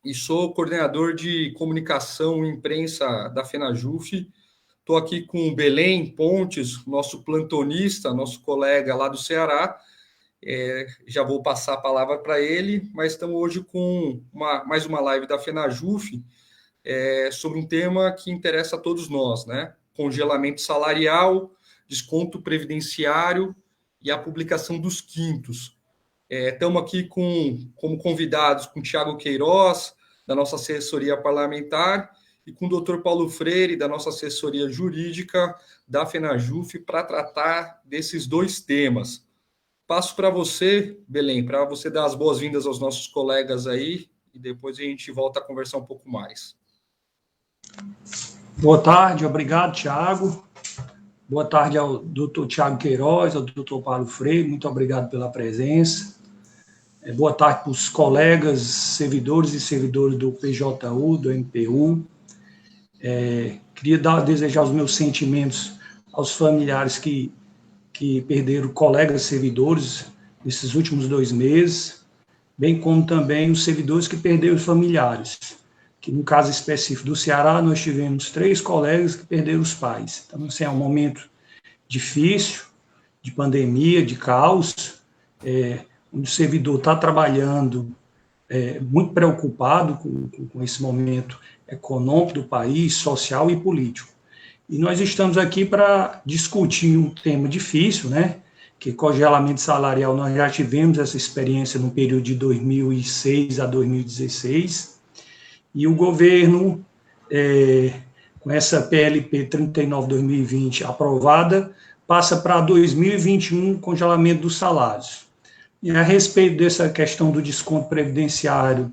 e sou coordenador de comunicação e imprensa da FenaJuF. Estou aqui com o Belém Pontes, nosso plantonista, nosso colega lá do Ceará. Já vou passar a palavra para ele, mas estamos hoje com mais uma live da FenaJuF sobre um tema que interessa a todos nós, né? Congelamento salarial, desconto previdenciário e a publicação dos quintos. Estamos aqui como convidados com o Thiago Queiroz, da nossa assessoria parlamentar, e com o Dr. Paulo Freire, da nossa assessoria jurídica da FenaJuF, para tratar desses dois temas. Passo para você, Belém, para você dar as boas-vindas aos nossos colegas aí, e depois a gente volta a conversar um pouco mais. Boa tarde, obrigado, Thiago. Boa tarde ao doutor Thiago Queiroz, ao doutor Paulo Freire, muito obrigado pela presença. Boa tarde para os colegas, servidores e servidoras do PJU, do MPU. Queria desejar os meus sentimentos aos familiares que perderam colegas servidores nesses últimos 2 meses, bem como também os servidores que perderam familiares, que no caso específico do Ceará, nós tivemos 3 colegas que perderam os pais. Então, assim, é um momento difícil, de pandemia, de caos, onde o servidor está trabalhando muito preocupado com esse momento econômico do país, social e político. E nós estamos aqui para discutir um tema difícil, né? Que congelamento salarial, nós já tivemos essa experiência no período de 2006 a 2016, e o governo, com essa PLP 39/2020 aprovada, passa para 2021 congelamento dos salários. E a respeito dessa questão do desconto previdenciário,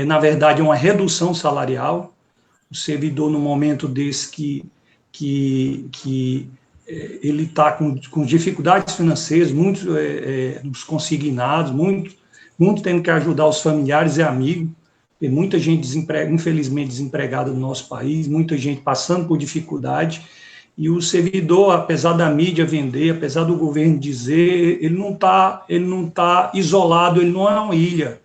na verdade é uma redução salarial. O servidor, no momento desse que ele está com dificuldades financeiras, muitos dos consignados, muito tendo que ajudar os familiares e amigos, tem muita gente infelizmente desempregada no nosso país, muita gente passando por dificuldade, e o servidor, apesar da mídia vender, apesar do governo dizer, ele não tá isolado, ele não é uma ilha.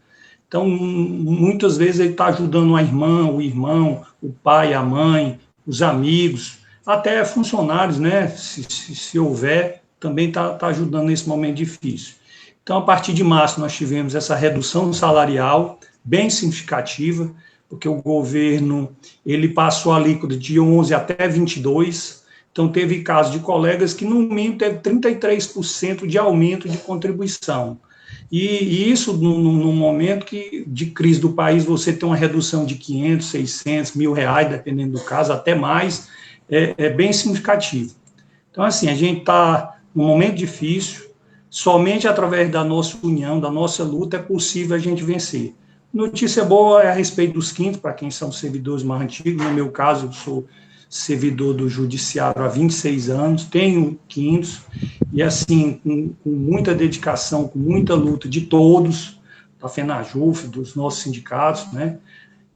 Então, muitas vezes ele está ajudando a irmã, o irmão, o pai, a mãe, os amigos, até funcionários, né? Se houver, também está ajudando nesse momento difícil. Então, a partir de março, nós tivemos essa redução salarial bem significativa, porque o governo ele passou a alíquota de 11 até 22%. Então, teve casos de colegas que, no mínimo, teve 33% de aumento de contribuição. E isso, num momento de crise do país, você tem uma redução de 500, 600, R$1.000, dependendo do caso, até mais, é bem significativo. Então, assim, a gente está num momento difícil, somente através da nossa união, da nossa luta, é possível a gente vencer. Notícia boa é a respeito dos quintos, para quem são servidores mais antigos. No meu caso, eu sou servidor do judiciário há 26 anos, tenho quintos, e assim, com muita dedicação, com muita luta de todos, da FenaJuF, dos nossos sindicatos, né,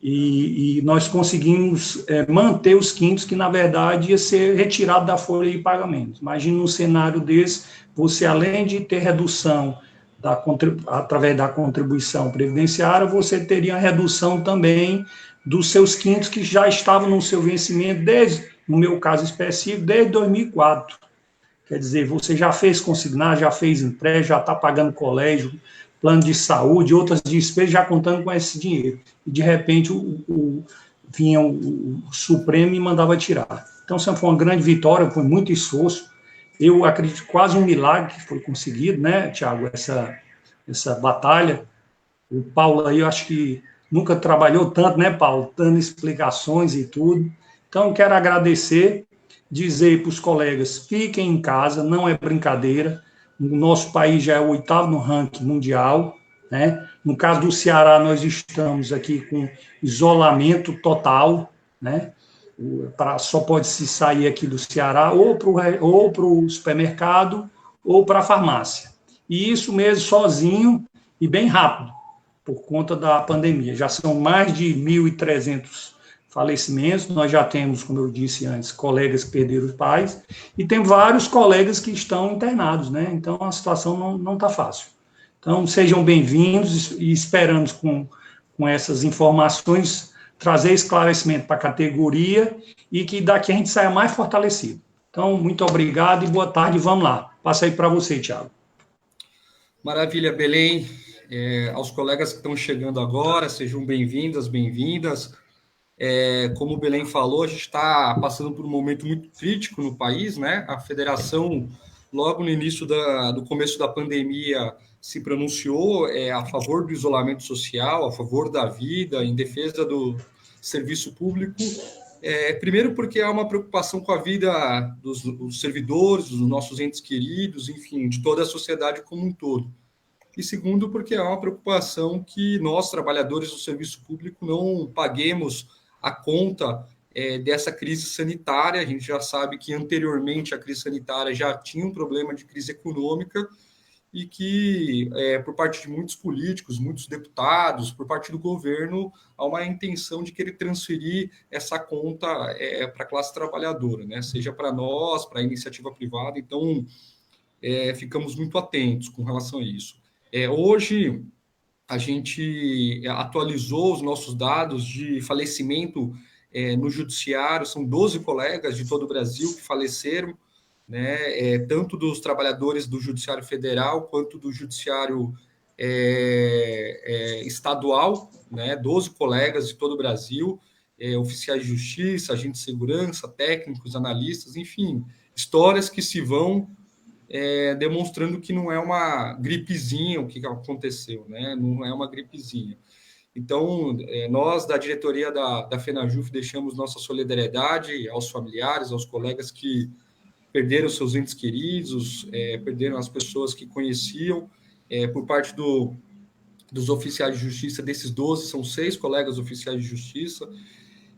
e nós conseguimos manter os quintos, que na verdade ia ser retirado da folha de pagamento. Imagina um cenário desse, você além de ter redução através da contribuição previdenciária, você teria a redução também dos seus quintos que já estavam no seu vencimento desde, no meu caso específico, desde 2004. Quer dizer, você já fez consignar, já fez empréstimo, já está pagando colégio, plano de saúde, outras despesas, já contando com esse dinheiro. E, de repente, vinha o Supremo e mandava tirar. Então, isso foi uma grande vitória, foi muito esforço. Eu acredito quase um milagre que foi conseguido, né, Thiago, essa batalha. O Paulo aí, eu acho que nunca trabalhou tanto, né, Paulo? Dando explicações e tudo. Então, quero agradecer, dizer para os colegas, fiquem em casa, não é brincadeira. O nosso país já é o 8º no ranking mundial, né? No caso do Ceará, nós estamos aqui com isolamento total, né? Só pode se sair aqui do Ceará ou para o supermercado ou para a farmácia. E isso mesmo, sozinho e bem rápido, por conta da pandemia. Já são mais de 1.300 falecimentos, nós já temos, como eu disse antes, colegas que perderam os pais, e tem vários colegas que estão internados, né? Então, a situação não está fácil. Então, sejam bem-vindos e esperamos com com essas informações, trazer esclarecimento para a categoria e que daqui a gente saia mais fortalecido. Então, muito obrigado e boa tarde. Vamos lá. Passa aí para você, Thiago. Maravilha, Belém. Aos colegas que estão chegando agora, sejam bem-vindas, bem-vindas. Como o Belém falou, a gente está passando por um momento muito crítico no país, né? A federação, logo no início do começo da pandemia, se pronunciou a favor do isolamento social, a favor da vida, em defesa do serviço público. Primeiro porque há uma preocupação com a vida dos servidores, dos nossos entes queridos, enfim, de toda a sociedade como um todo. E segundo, porque há uma preocupação que nós, trabalhadores do serviço público, não paguemos a conta dessa crise sanitária. A gente já sabe que anteriormente a crise sanitária já tinha um problema de crise econômica e que, por parte de muitos políticos, muitos deputados, por parte do governo, há uma intenção de querer transferir essa conta para a classe trabalhadora, né? Seja para nós, para a iniciativa privada. Então, ficamos muito atentos com relação a isso. Hoje, a gente atualizou os nossos dados de falecimento no judiciário, são 12 colegas de todo o Brasil que faleceram, né, tanto dos trabalhadores do Judiciário Federal quanto do Judiciário estadual, né, 12 colegas de todo o Brasil, oficiais de justiça, agentes de segurança, técnicos, analistas, enfim, histórias que se vão demonstrando que não é uma gripezinha o que aconteceu, né? Não é uma gripezinha. Então, nós da diretoria da FenaJuf deixamos nossa solidariedade aos familiares, aos colegas que perderam seus entes queridos, perderam as pessoas que conheciam, por parte dos oficiais de justiça, desses 12, são 6 colegas oficiais de justiça,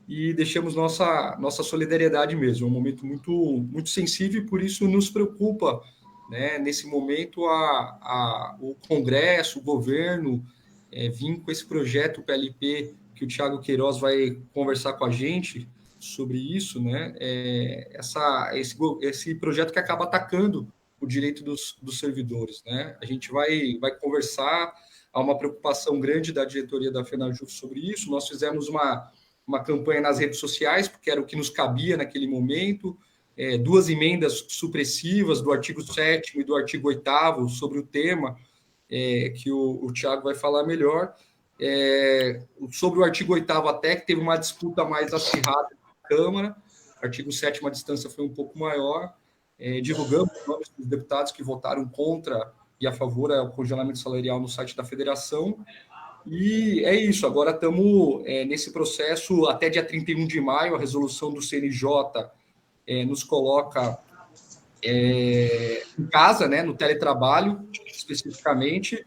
e deixamos nossa solidariedade mesmo. É um momento muito, muito sensível e por isso nos preocupa, né, nesse momento o Congresso, o governo, vir com esse projeto PLP que o Thiago Queiroz vai conversar com a gente sobre isso, né? Esse projeto que acaba atacando o direito dos servidores, né? A gente vai conversar, há uma preocupação grande da diretoria da FenaJuf sobre isso. Nós fizemos uma campanha nas redes sociais, porque era o que nos cabia naquele momento, 2 emendas supressivas do artigo 7º e do artigo 8º sobre o tema, que o Thiago vai falar melhor. Sobre o artigo 8º até que teve uma disputa mais acirrada na Câmara, artigo 7º a distância foi um pouco maior, divulgamos os nomes dos deputados que votaram contra e a favor ao congelamento salarial no site da federação, e é isso, agora estamos nesse processo até dia 31 de maio, a resolução do CNJ nos coloca em casa, né, no teletrabalho, especificamente.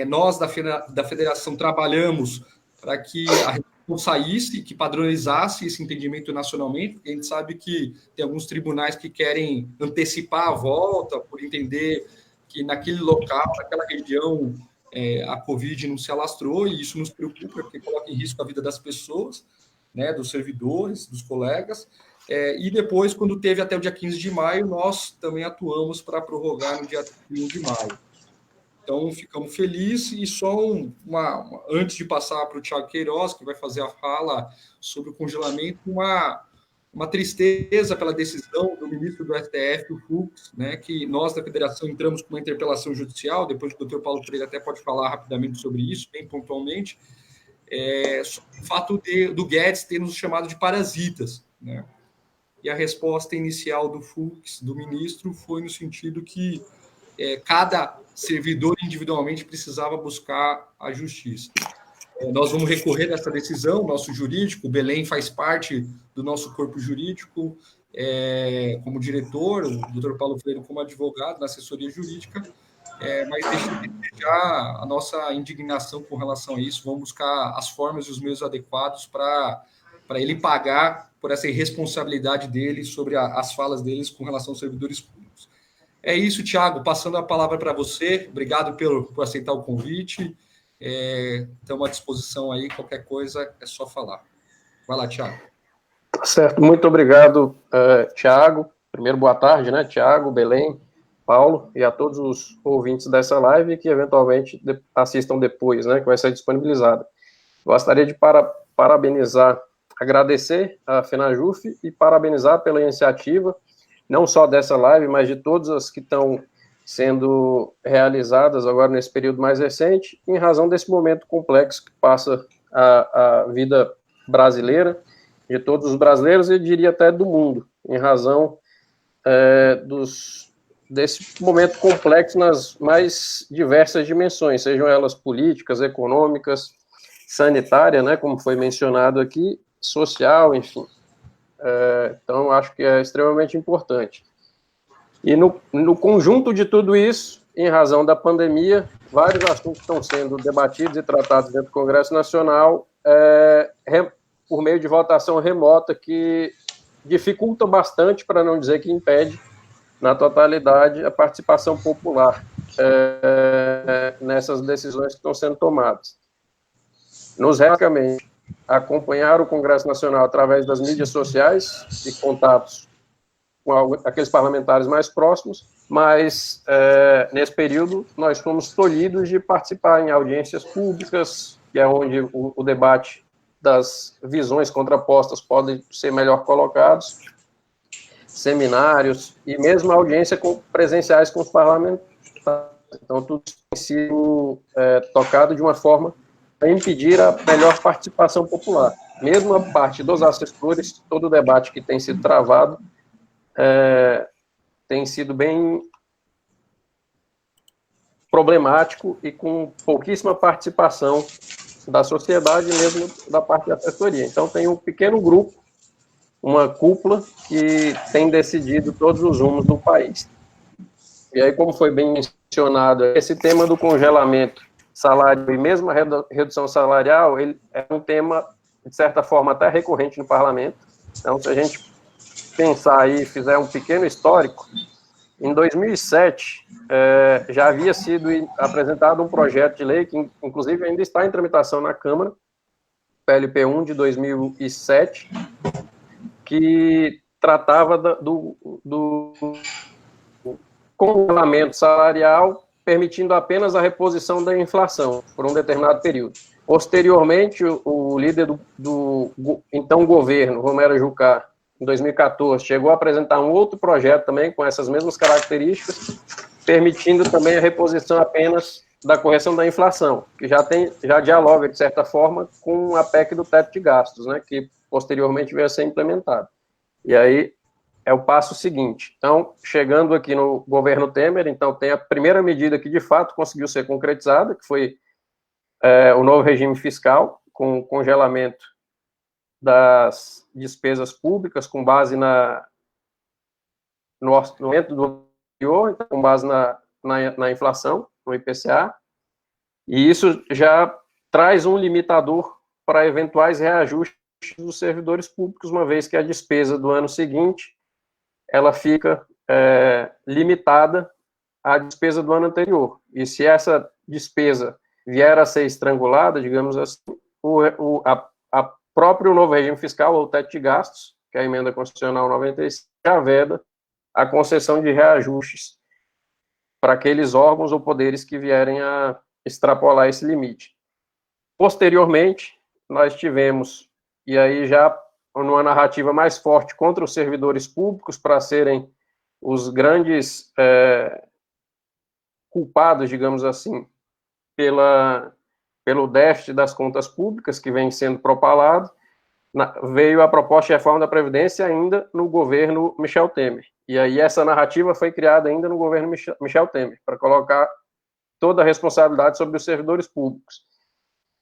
Nós, da federação, trabalhamos para que a resolução saísse, que padronizasse esse entendimento nacionalmente, porque a gente sabe que tem alguns tribunais que querem antecipar a volta, por entender que naquele local, naquela região, a Covid não se alastrou, e isso nos preocupa, porque coloca em risco a vida das pessoas, né, dos servidores, dos colegas. E depois, quando teve até o dia 15 de maio, nós também atuamos para prorrogar no dia 31 de maio. Então, ficamos felizes. E só antes de passar para o Thiago Queiroz, que vai fazer a fala sobre o congelamento, uma tristeza pela decisão do ministro do STF, o Fux, né, que nós da federação entramos com uma interpelação judicial, depois o Dr. Paulo Freire até pode falar rapidamente sobre isso, bem pontualmente, sobre o fato do Guedes ter nos chamado de parasitas, né? E a resposta inicial do Fux, do ministro, foi no sentido que cada servidor individualmente precisava buscar a justiça. Nós vamos recorrer dessa decisão, nosso jurídico, o Belém faz parte do nosso corpo jurídico, como diretor, o doutor Paulo Freire como advogado na assessoria jurídica, mas deixa já a nossa indignação com relação a isso, vamos buscar as formas e os meios adequados para ele pagar por essa irresponsabilidade dele sobre as falas deles com relação aos servidores públicos. É isso, Thiago, passando a palavra para você, obrigado por aceitar o convite, estamos à disposição aí, qualquer coisa é só falar. Vai lá, Thiago. Certo, muito obrigado, Thiago. Primeiro, boa tarde, né, Thiago, Belém, Paulo, e a todos os ouvintes dessa live que eventualmente assistam depois, né, que vai ser disponibilizada. Gostaria de parabenizar, agradecer a FENAJUF e parabenizar pela iniciativa, não só dessa live, mas de todas as que estão sendo realizadas agora nesse período mais recente, em razão desse momento complexo que passa a vida brasileira, de todos os brasileiros, e eu diria até do mundo, em razão desse momento complexo nas mais diversas dimensões, sejam elas políticas, econômicas, sanitária, né, como foi mencionado aqui, social, enfim. Então, acho que é extremamente importante. E no conjunto de tudo isso, em razão da pandemia, vários assuntos estão sendo debatidos e tratados dentro do Congresso Nacional por meio de votação remota, que dificulta bastante, para não dizer que impede, na totalidade, a participação popular nessas decisões que estão sendo tomadas. Nos basicamente acompanhar o Congresso Nacional através das mídias sociais e contatos com aqueles parlamentares mais próximos, mas nesse período nós fomos tolhidos de participar em audiências públicas, que é onde o debate das visões contrapostas pode ser melhor colocados, seminários e mesmo audiência presenciais com os parlamentares. Então, tudo tem sido tocado de uma forma a impedir a melhor participação popular. Mesmo a parte dos assessores, todo o debate que tem sido travado tem sido bem problemático e com pouquíssima participação da sociedade, mesmo da parte da assessoria. Então, tem um pequeno grupo, uma cúpula, que tem decidido todos os rumos do país. E aí, como foi bem mencionado, esse tema do congelamento salário e mesmo a redução salarial, ele é um tema, de certa forma, até recorrente no parlamento. Então, se a gente pensar aí, fizer um pequeno histórico, em 2007, já havia sido apresentado um projeto de lei, que inclusive ainda está em tramitação na Câmara, PLP 1 de 2007, que tratava do congelamento salarial, permitindo apenas a reposição da inflação por um determinado período. Posteriormente, o líder do então governo, Romero Jucá, em 2014, chegou a apresentar um outro projeto também com essas mesmas características, permitindo também a reposição apenas da correção da inflação, que já dialoga, de certa forma, com a PEC do teto de gastos, né, que posteriormente veio a ser implementado. E aí é o passo seguinte. Então, chegando aqui no governo Temer, então tem a primeira medida que de fato conseguiu ser concretizada, que foi o novo regime fiscal, com o congelamento das despesas públicas com base no orçamento do anterior, então, com base na inflação, no IPCA, e isso já traz um limitador para eventuais reajustes dos servidores públicos, uma vez que a despesa do ano seguinte ela fica limitada à despesa do ano anterior. E se essa despesa vier a ser estrangulada, digamos assim, a próprio novo regime fiscal, ou teto de gastos, que é a emenda constitucional 96, já veda a concessão de reajustes para aqueles órgãos ou poderes que vierem a extrapolar esse limite. Posteriormente, nós tivemos, e aí já numa narrativa mais forte contra os servidores públicos, para serem os grandes culpados, digamos assim, pelo déficit das contas públicas que vem sendo propalado, veio a proposta de reforma da Previdência ainda no governo Michel Temer. E aí essa narrativa foi criada ainda no governo Michel Temer, para colocar toda a responsabilidade sobre os servidores públicos.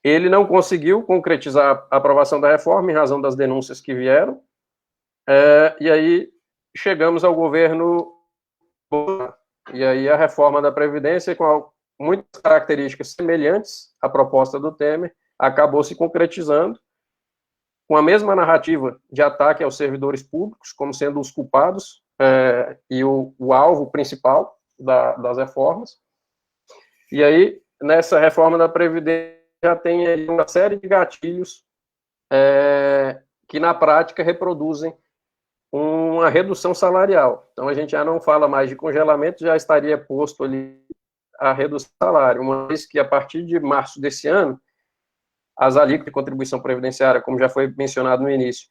Ele não conseguiu concretizar a aprovação da reforma em razão das denúncias que vieram, e aí chegamos ao governo Bolsonaro. E aí a reforma da Previdência, com muitas características semelhantes à proposta do Temer, acabou se concretizando com a mesma narrativa de ataque aos servidores públicos, como sendo os culpados e o alvo principal das reformas. E aí, nessa reforma da Previdência, já tem uma série de gatilhos que, na prática, reproduzem uma redução salarial. Então, a gente já não fala mais de congelamento, já estaria posto ali a redução do salário, uma vez que, a partir de março desse ano, as alíquotas de contribuição previdenciária, como já foi mencionado no início,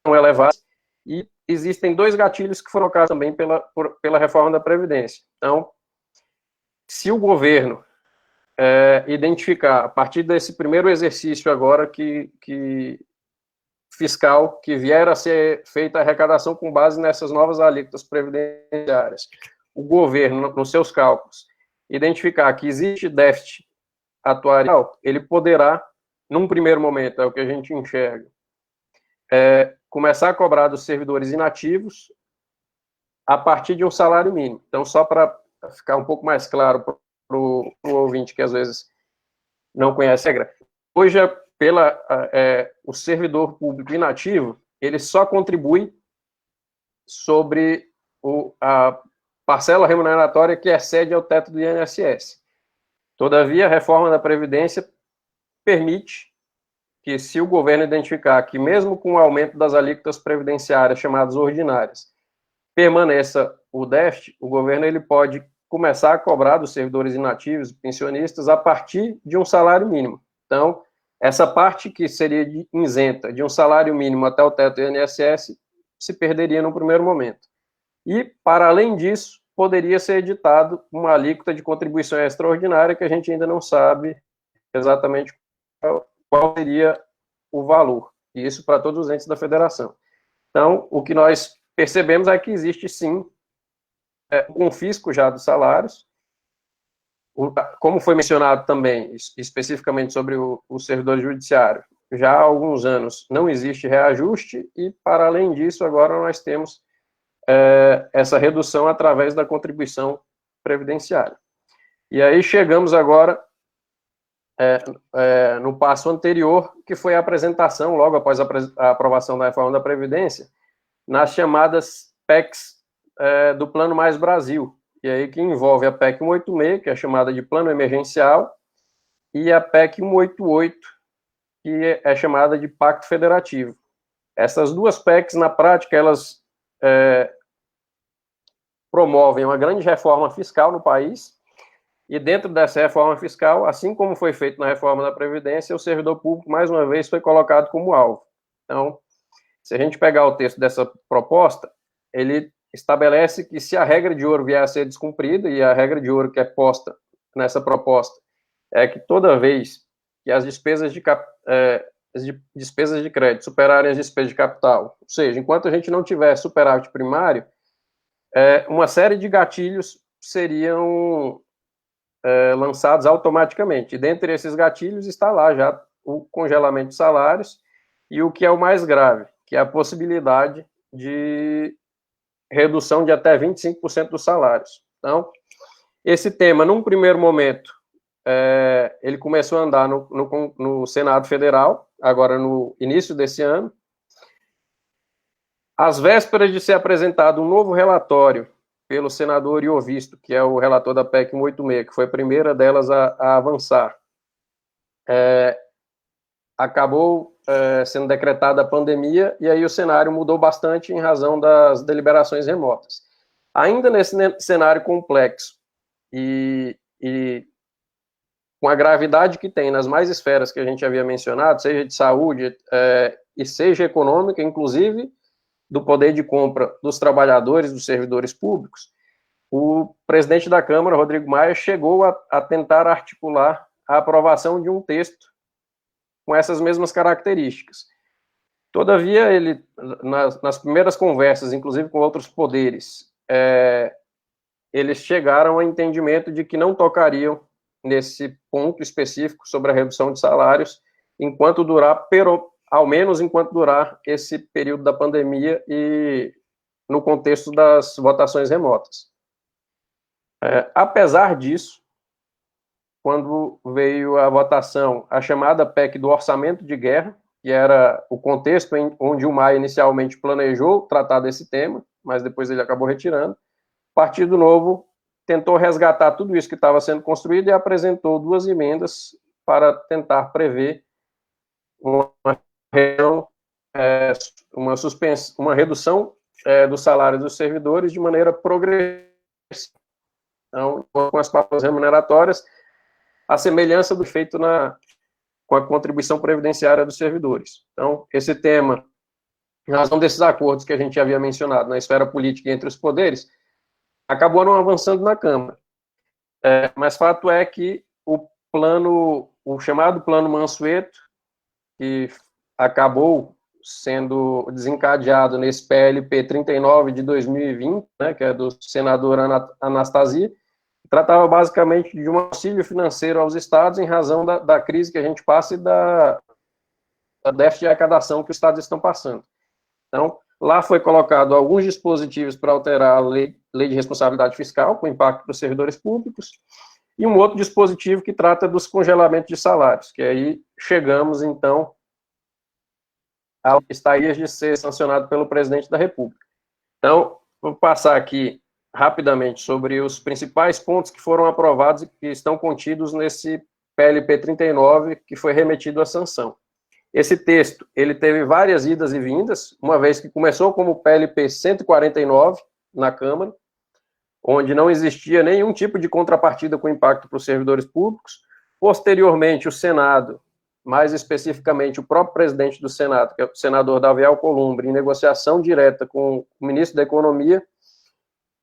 são elevadas, e existem 2 gatilhos que foram colocados também pela reforma da Previdência. Então, se o governo identificar, a partir desse primeiro exercício agora fiscal, que vier a ser feita a arrecadação com base nessas novas alíquotas previdenciárias, o governo, nos seus cálculos, identificar que existe déficit atuarial, ele poderá, num primeiro momento, é o que a gente enxerga, começar a cobrar dos servidores inativos a partir de um salário mínimo. Então, só para ficar um pouco mais claro para o ouvinte que às vezes não conhece a regra, hoje, o servidor público inativo, ele só contribui sobre a parcela remuneratória que excede ao teto do INSS. Todavia, a reforma da Previdência permite que, se o governo identificar que, mesmo com o aumento das alíquotas previdenciárias chamadas ordinárias, permaneça o déficit, o governo ele pode começar a cobrar dos servidores inativos, pensionistas, a partir de um salário mínimo. Então, essa parte que seria isenta de um salário mínimo até o teto do INSS se perderia no primeiro momento. E, para além disso, poderia ser editado uma alíquota de contribuição extraordinária que a gente ainda não sabe exatamente qual seria o valor. E isso para todos os entes da federação. Então, o que nós percebemos é que existe, sim, um confisco já dos salários. Como foi mencionado também, especificamente sobre o servidor judiciário, já há alguns anos não existe reajuste e, para além disso, agora nós temos essa redução através da contribuição previdenciária. E aí chegamos agora no passo anterior, que foi a apresentação, logo após a aprovação da reforma da Previdência, nas chamadas PECs do Plano Mais Brasil, e aí que envolve a PEC 186, que é chamada de Plano Emergencial, e a PEC 188, que é chamada de Pacto Federativo. Essas 2 PECs, na prática, elas promovem uma grande reforma fiscal no país, e dentro dessa reforma fiscal, assim como foi feito na reforma da Previdência, o servidor público, mais uma vez, foi colocado como alvo. Então, se a gente pegar o texto dessa proposta, ele estabelece que, se a regra de ouro vier a ser descumprida, e a regra de ouro que é posta nessa proposta é que toda vez que as despesas de crédito superarem as despesas de capital, ou seja, enquanto a gente não tiver superávit primário, uma série de gatilhos seriam lançados automaticamente. E dentre esses gatilhos está lá já o congelamento de salários e o que é o mais grave, que é a possibilidade de redução de até 25% dos salários. Então, esse tema, num primeiro momento, ele começou a andar no Senado Federal, agora no início desse ano. Às vésperas de ser apresentado um novo relatório pelo senador Iovisto, que é o relator da PEC 186, que foi a primeira delas a avançar, acabou sendo decretada a pandemia, e aí o cenário mudou bastante em razão das deliberações remotas. Ainda nesse cenário complexo e com a gravidade que tem nas mais esferas que a gente havia mencionado, seja de saúde e seja econômica, inclusive do poder de compra dos trabalhadores, dos servidores públicos, o presidente da Câmara, Rodrigo Maia, chegou a tentar articular a aprovação de um texto com essas mesmas características. Todavia, ele, nas primeiras conversas, inclusive com outros poderes, eles chegaram ao entendimento de que não tocariam nesse ponto específico sobre a redução de salários, enquanto durar, ao menos enquanto durar esse período da pandemia e no contexto das votações remotas. Apesar disso, quando veio a votação, a chamada PEC do orçamento de guerra, que era o contexto onde o Maia inicialmente planejou tratar desse tema, mas depois ele acabou retirando, o Partido Novo tentou resgatar tudo isso que estava sendo construído e apresentou 2 emendas para tentar prever uma redução do salário dos servidores de maneira progressiva. Então, com as pautas remuneratórias, a semelhança do feito com a contribuição previdenciária dos servidores. Então, esse tema, em razão desses acordos que a gente havia mencionado na esfera política entre os poderes, acabou não avançando na Câmara. Mas fato é que o chamado Plano Mansueto, que acabou sendo desencadeado nesse PLP 39 de 2020, né, que é do senador Anastasia, tratava basicamente de um auxílio financeiro aos estados em razão da crise que a gente passa e da déficit de arrecadação que os estados estão passando. Então, lá foi colocado alguns dispositivos para alterar a lei de responsabilidade fiscal, com impacto para os servidores públicos, e um outro dispositivo que trata dos congelamentos de salários, que aí chegamos, então, ao que estaria de ser sancionado pelo presidente da República. Então, vou passar aqui rapidamente sobre os principais pontos que foram aprovados e que estão contidos nesse PLP 39, que foi remetido à sanção. Esse texto, ele teve várias idas e vindas, uma vez que começou como PLP 149 na Câmara, onde não existia nenhum tipo de contrapartida com impacto para os servidores públicos. Posteriormente, o Senado, mais especificamente o próprio presidente do Senado, que é o senador Davi Alcolumbre, em negociação direta com o ministro da Economia,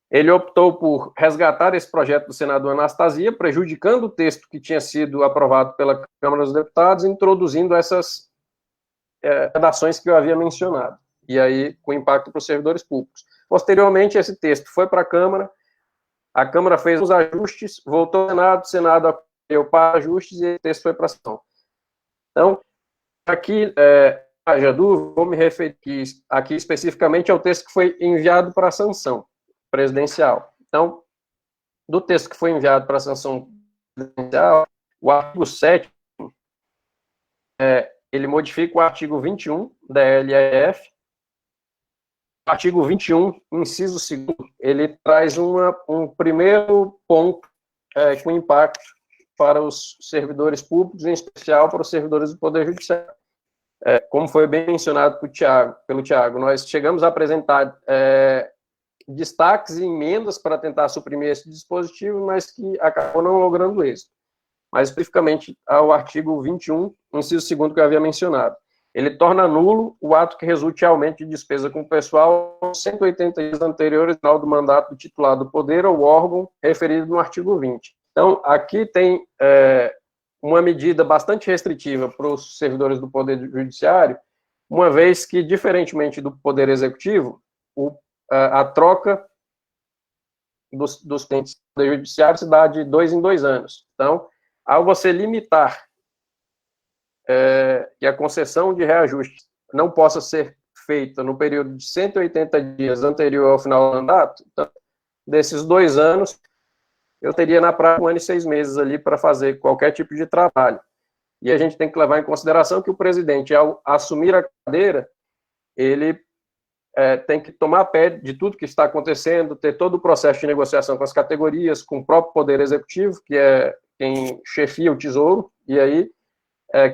ele optou por resgatar esse projeto do senador Anastasia, prejudicando o texto que tinha sido aprovado pela Câmara dos Deputados, introduzindo essas redações que eu havia mencionado, e aí com impacto para os servidores públicos. Posteriormente, esse texto foi para a Câmara fez os ajustes, voltou ao Senado, o Senado acolheu para ajustes e o texto foi para ação. Então, aqui, haja dúvida, vou me referir aqui especificamente ao texto que foi enviado para a sanção presidencial. Então, do texto que foi enviado para a sanção presidencial, o artigo 7º, ele modifica o artigo 21 da LEF. O artigo 21, inciso 2º, ele traz um primeiro ponto com impacto para os servidores públicos, em especial para os servidores do Poder Judiciário. Como foi bem mencionado pelo Tiago, nós chegamos a apresentar destaques e emendas para tentar suprimir esse dispositivo, mas que acabou não logrando êxito. Mais especificamente ao artigo 21, inciso 2º que eu havia mencionado. Ele torna nulo o ato que resulte em aumento de despesa com o pessoal 180 dias anteriores ao final do mandato do titular do poder ou órgão referido no artigo 20. Então, aqui tem uma medida bastante restritiva para os servidores do Poder Judiciário, uma vez que, diferentemente do Poder Executivo, a troca dos entes do Poder Judiciário se dá de 2 em 2 anos. Então, ao você limitar que a concessão de reajuste não possa ser feita no período de 180 dias anterior ao final do mandato, então, desses 2 anos, eu teria na prática 1 ano e 6 meses ali para fazer qualquer tipo de trabalho. E a gente tem que levar em consideração que o presidente, ao assumir a cadeira, ele tem que tomar pé de tudo que está acontecendo, ter todo o processo de negociação com as categorias, com o próprio Poder Executivo, que é quem chefia o Tesouro, e aí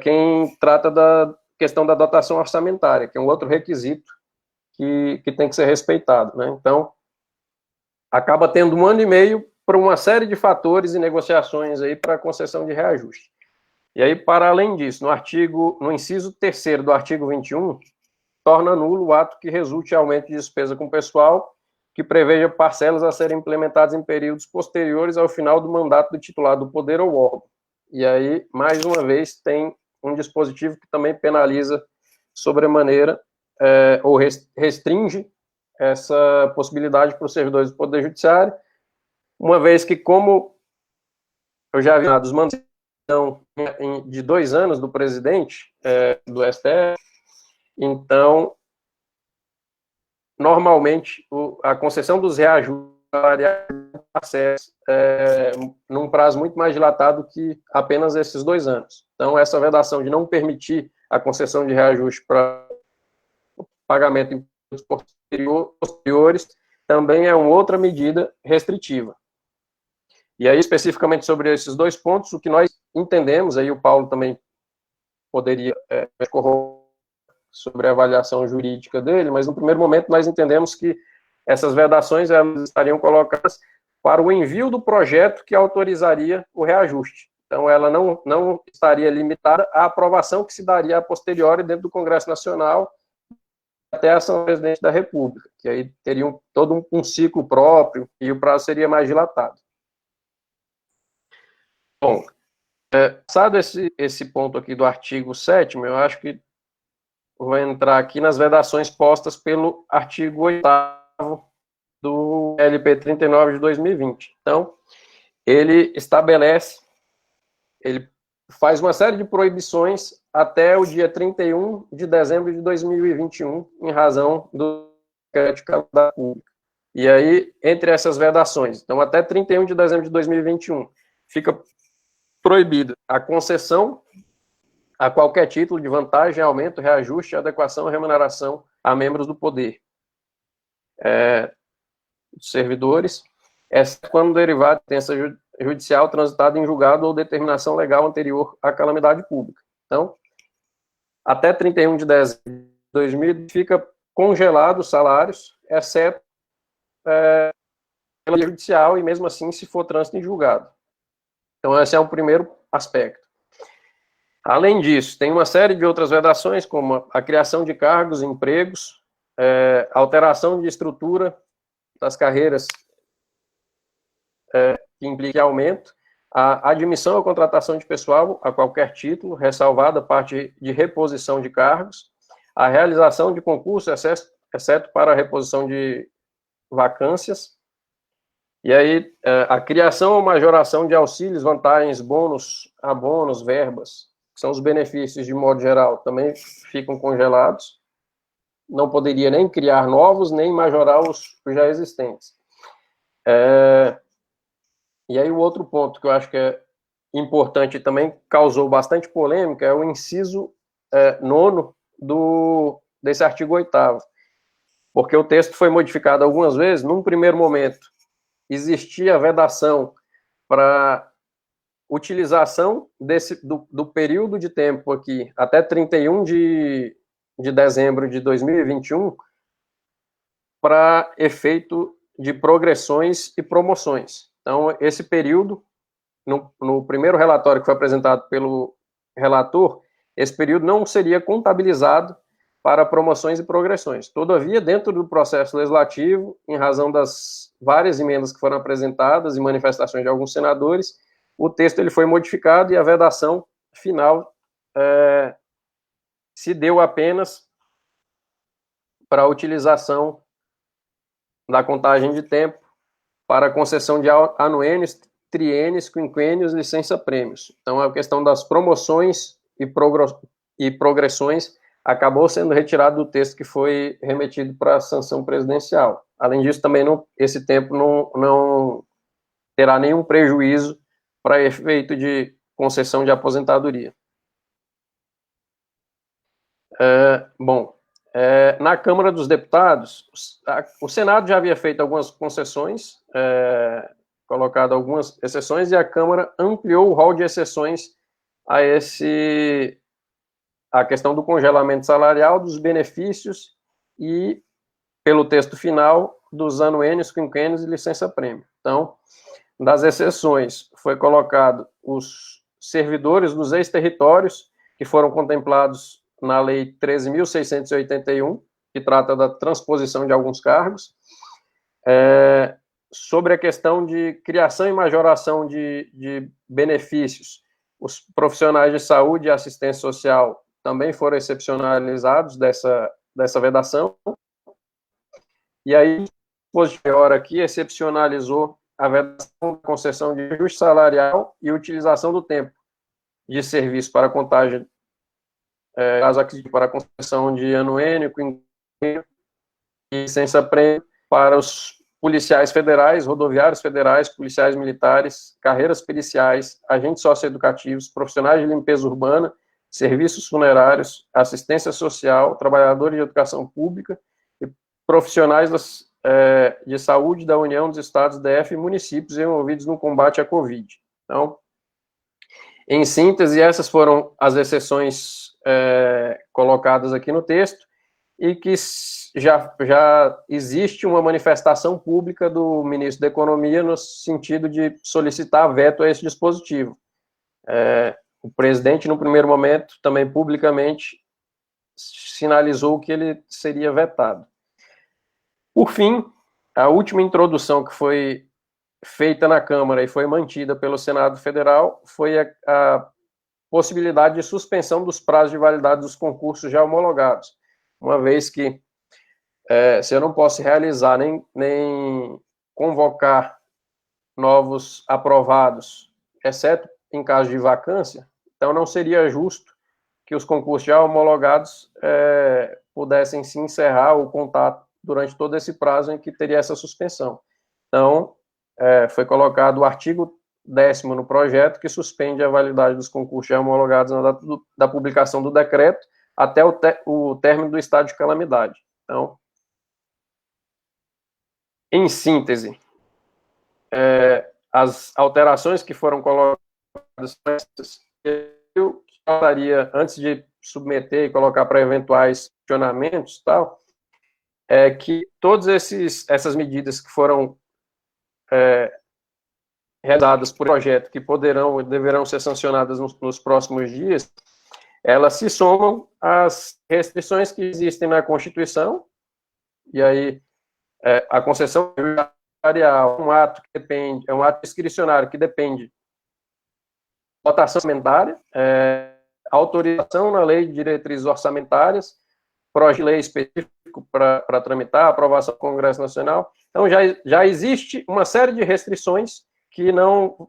quem trata da questão da dotação orçamentária, que é um outro requisito que tem que ser respeitado, né? Então, acaba tendo 1 ano e meio para uma série de fatores e negociações aí para a concessão de reajuste. E aí, para além disso, no inciso 3º do artigo 21, torna nulo o ato que resulte em aumento de despesa com pessoal que preveja parcelas a serem implementadas em períodos posteriores ao final do mandato do titular do poder ou órgão. E aí, mais uma vez, tem um dispositivo que também penaliza sobremaneira ou restringe essa possibilidade para os servidores do Poder Judiciário, uma vez que, como eu já vi, os mandatos de 2 anos do presidente do STF, então, normalmente, a concessão dos reajustes acesso num prazo muito mais dilatado que apenas esses 2 anos. Então, essa vedação de não permitir a concessão de reajuste para o pagamento em períodos posteriores também é uma outra medida restritiva. E aí, especificamente sobre esses 2 pontos, o que nós entendemos, aí o Paulo também poderia corroborar sobre a avaliação jurídica dele, mas no primeiro momento nós entendemos que essas vedações elas estariam colocadas para o envio do projeto que autorizaria o reajuste. Então, ela não estaria limitada à aprovação que se daria a posteriori dentro do Congresso Nacional até a ação do presidente da República, que aí teria todo um ciclo próprio e o prazo seria mais dilatado. Bom, passado esse ponto aqui do artigo 7º, eu acho que vou entrar aqui nas vedações postas pelo artigo 8º do LP 39 de 2020. Então, ele faz uma série de proibições até o dia 31 de dezembro de 2021, em razão do decreto de calamidade pública. E aí, entre essas vedações, então, até 31 de dezembro de 2021, fica proibida a concessão a qualquer título de vantagem, aumento, reajuste, adequação ou remuneração a membros do poder, servidores, exceto quando derivado de sentença judicial transitada em julgado ou determinação legal anterior à calamidade pública. Então, até 31 de dezembro de 2000 fica congelados os salários, exceto pela judicial e mesmo assim se for trânsito em julgado. Então, esse é o primeiro aspecto. Além disso, tem uma série de outras vedações, como a criação de cargos, empregos, alteração de estrutura das carreiras que implique aumento, a admissão à contratação de pessoal a qualquer título, ressalvada a parte de reposição de cargos, a realização de concurso, exceto para a reposição de vacâncias, e aí a criação ou majoração de auxílios, vantagens, bônus, abonos, verbas, que são os benefícios de modo geral, também ficam congelados. Não poderia nem criar novos, nem majorar os já existentes. E aí o outro ponto que eu acho que é importante e também causou bastante polêmica é o inciso 9º desse artigo 8º, porque o texto foi modificado algumas vezes. Num primeiro momento, existia vedação para utilização do período de tempo aqui, até 31 de dezembro de 2021, para efeito de progressões e promoções. Então, esse período, no primeiro relatório que foi apresentado pelo relator, esse período não seria contabilizado para promoções e progressões. Todavia, dentro do processo legislativo, em razão das várias emendas que foram apresentadas e manifestações de alguns senadores, o texto ele foi modificado e a vedação final se deu apenas para a utilização da contagem de tempo para a concessão de anuênios, triênios, quinquênios, licença-prêmios. Então, a questão das promoções e progressões acabou sendo retirado do texto que foi remetido para a sanção presidencial. Além disso, também esse tempo não terá nenhum prejuízo para efeito de concessão de aposentadoria. Na Câmara dos Deputados, o Senado já havia feito algumas concessões, colocado algumas exceções, e a Câmara ampliou o rol de exceções a questão do congelamento salarial, dos benefícios e, pelo texto final, dos anuênios, quinquênios e licença-prêmio. Então, das exceções, foi colocado os servidores dos ex-territórios, que foram contemplados na Lei 13.681, que trata da transposição de alguns cargos, sobre a questão de criação e majoração de benefícios. Os profissionais de saúde e assistência social também foram excepcionalizados dessa vedação. E aí, o posterior aqui excepcionalizou a vedação da concessão de ajuste salarial e utilização do tempo de serviço para contagem, caso aqui para a concessão de anuênio, quinquênio e licença-prêmio para os policiais federais, rodoviários federais, policiais militares, carreiras periciais, agentes socioeducativos, profissionais de limpeza urbana, serviços funerários, assistência social, trabalhadores de educação pública e profissionais de saúde da União dos Estados, DF e municípios envolvidos no combate à Covid. Então, em síntese, essas foram as exceções colocadas aqui no texto, e que já existe uma manifestação pública do ministro da Economia no sentido de solicitar veto a esse dispositivo. O presidente, no primeiro momento, também publicamente, sinalizou que ele seria vetado. Por fim, a última introdução que foi feita na Câmara e foi mantida pelo Senado Federal foi a possibilidade de suspensão dos prazos de validade dos concursos já homologados, uma vez que se eu não posso realizar nem convocar novos aprovados, exceto em caso de vacância, então não seria justo que os concursos já homologados pudessem se encerrar o contato durante todo esse prazo em que teria essa suspensão. Então, foi colocado o artigo 10º no projeto, que suspende a validade dos concursos já homologados na data da publicação do decreto até o término do estado de calamidade. Então, em síntese, as alterações que foram colocadas, eu gostaria, antes de submeter e colocar para eventuais questionamentos, tal, que todas essas medidas que foram realizadas por projeto, que deverão ser sancionadas nos próximos dias, elas se somam às restrições que existem na Constituição, e aí a concessão empresarial é um ato que depende, é um ato discricionário que depende de votação orçamentária, autorização na lei de diretrizes orçamentárias, projeto de lei específico para tramitar, aprovação do Congresso Nacional. Então, já existe uma série de restrições que não,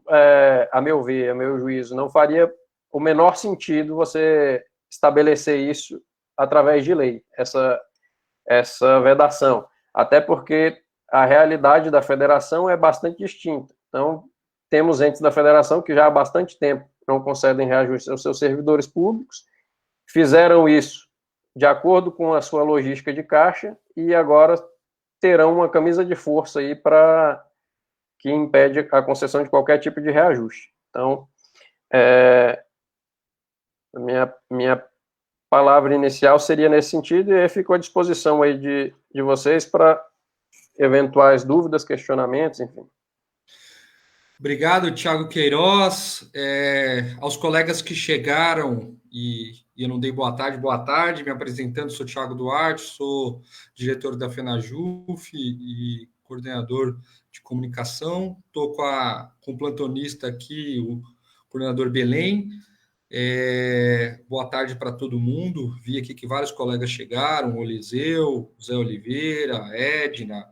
a meu ver, a meu juízo, não faria o menor sentido você estabelecer isso através de lei, essa vedação. Até porque a realidade da federação é bastante distinta. Então, temos entes da federação que já há bastante tempo não concedem reajuste aos seus servidores públicos, fizeram isso de acordo com a sua logística de caixa e agora terão uma camisa de força aí que impede a concessão de qualquer tipo de reajuste. Então, minha palavra inicial seria nesse sentido, e aí fico à disposição aí de vocês para eventuais dúvidas, questionamentos, enfim. Obrigado, Thiago Queiroz. Aos colegas que chegaram, e eu não dei boa tarde, me apresentando, sou Thiago Duarte, sou diretor da FENAJUF e coordenador de comunicação. Estou com o plantonista aqui, o coordenador Belém. Boa tarde para todo mundo. Vi aqui que vários colegas chegaram, o Eliseu, Zé Oliveira, a Edna,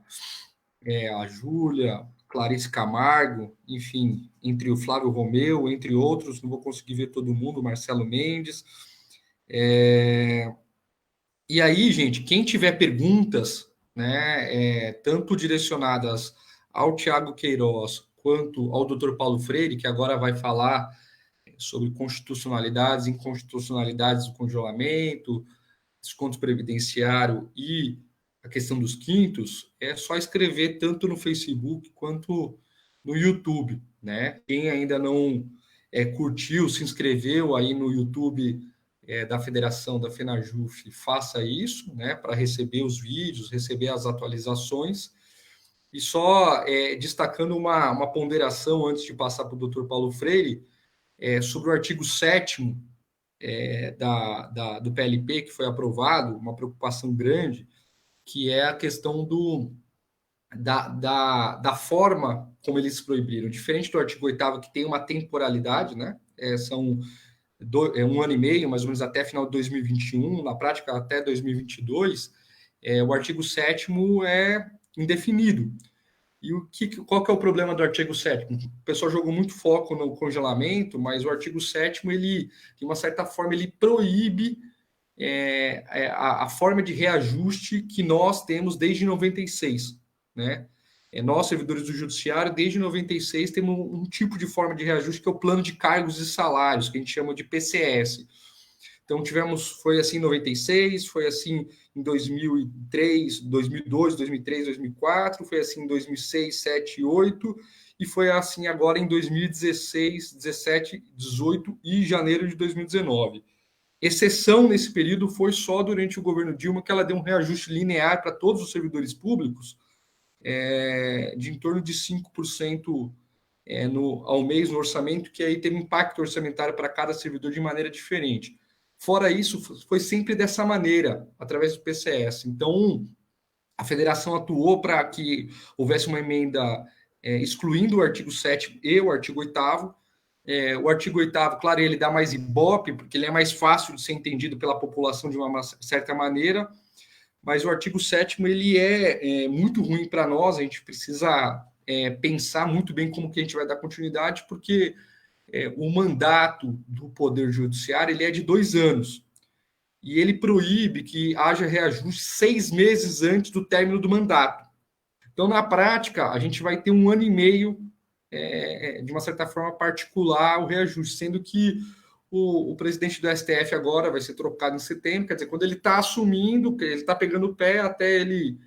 a Júlia, Clarice Camargo, enfim, entre o Flávio Romeu, entre outros, não vou conseguir ver todo mundo, Marcelo Mendes. E aí, gente, quem tiver perguntas, né, tanto direcionadas ao Thiago Queiroz quanto ao Dr. Paulo Freire, que agora vai falar sobre constitucionalidades e inconstitucionalidades do congelamento, desconto previdenciário e a questão dos quintos, é só escrever tanto no Facebook quanto no YouTube, né? Quem ainda não curtiu, se inscreveu aí no YouTube da Federação da FENAJUF, faça isso, né? Para receber os vídeos, receber as atualizações. E só destacando uma ponderação antes de passar para o Dr. Paulo Freire, sobre o artigo 7º do PLP, que foi aprovado, uma preocupação grande, que é a questão da forma como eles proibiram. Diferente do artigo 8º, que tem uma temporalidade, né? São 1 ano e meio, mais ou menos até final de 2021, na prática até 2022, o artigo 7º é indefinido. E qual que é o problema do artigo 7º? O pessoal jogou muito foco no congelamento, mas o artigo 7º, ele, de uma certa forma, ele proíbe a forma de reajuste que nós temos desde 96, né? Nós, servidores do Judiciário, desde 96, temos um tipo de forma de reajuste que é o plano de cargos e salários, que a gente chama de PCS. Então, foi assim em 96, foi assim em 2003, 2002, 2003, 2004, foi assim em 2006, 7, 8, e foi assim agora em 2016, 17, 18 e janeiro de 2019. Exceção nesse período foi só durante o governo Dilma, que ela deu um reajuste linear para todos os servidores públicos, de em torno de 5% ao mês no orçamento, que aí teve impacto orçamentário para cada servidor de maneira diferente. Fora isso, foi sempre dessa maneira, através do PCS. Então, a federação atuou para que houvesse uma emenda excluindo o artigo 7º e o artigo 8º. O artigo 8º, claro, ele dá mais ibope, porque ele é mais fácil de ser entendido pela população de uma certa maneira, mas o artigo 7º, ele é muito ruim para nós, a gente precisa pensar muito bem como que a gente vai dar continuidade, porque o mandato do Poder Judiciário ele é de 2 anos, e ele proíbe que haja reajuste 6 meses antes do término do mandato. Então, na prática, a gente vai ter 1 ano e meio, de uma certa forma particular, o reajuste, sendo que o presidente do STF agora vai ser trocado em setembro, quer dizer, quando ele está assumindo, ele está pegando o pé até ele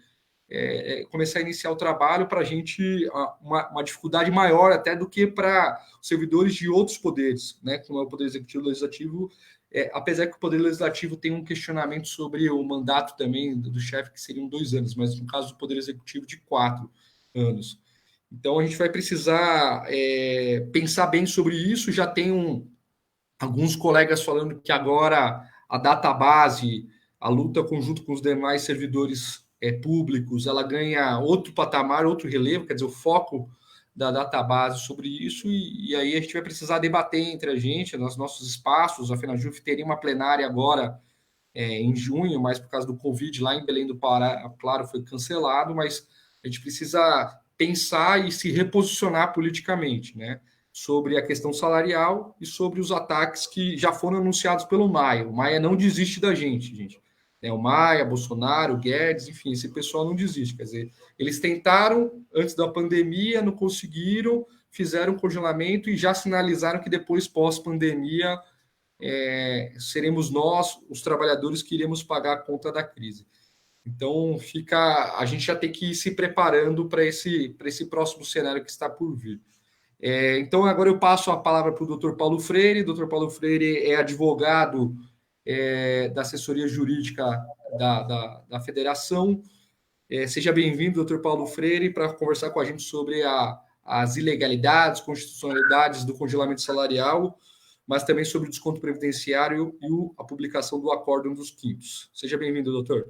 começar a iniciar o trabalho, para a gente uma dificuldade maior até do que para os servidores de outros poderes, né, como é o Poder Executivo e Legislativo, apesar que o Poder Legislativo tem um questionamento sobre o mandato também do chefe, que seriam 2 anos, mas no caso do Poder Executivo, de 4 anos. Então, a gente vai precisar pensar bem sobre isso. Já tem alguns colegas falando que agora a database, a luta conjunto com os demais servidores públicos, ela ganha outro patamar, outro relevo, quer dizer, o foco da database sobre isso, e aí a gente vai precisar debater entre a gente, nos nossos espaços. A FenaJuF teria uma plenária agora em junho, mas por causa do Covid lá em Belém do Pará, claro, foi cancelado, mas a gente precisa pensar e se reposicionar politicamente, né, sobre a questão salarial e sobre os ataques que já foram anunciados pelo Maia. O Maia não desiste da gente. O Maia, Bolsonaro, Guedes, enfim, esse pessoal não desiste. Quer dizer, eles tentaram antes da pandemia, não conseguiram, fizeram um congelamento e já sinalizaram que depois, pós-pandemia, seremos nós, os trabalhadores, que iremos pagar a conta da crise. Então, a gente já tem que ir se preparando para esse próximo cenário que está por vir. Então, agora eu passo a palavra para o Dr. Paulo Freire. O Dr. Paulo Freire é advogado da assessoria jurídica da federação. Seja bem-vindo, Dr. Paulo Freire, para conversar com a gente sobre as ilegalidades, constitucionalidades do congelamento salarial, mas também sobre o desconto previdenciário e a publicação do Acórdão dos Quintos. Seja bem-vindo, doutor.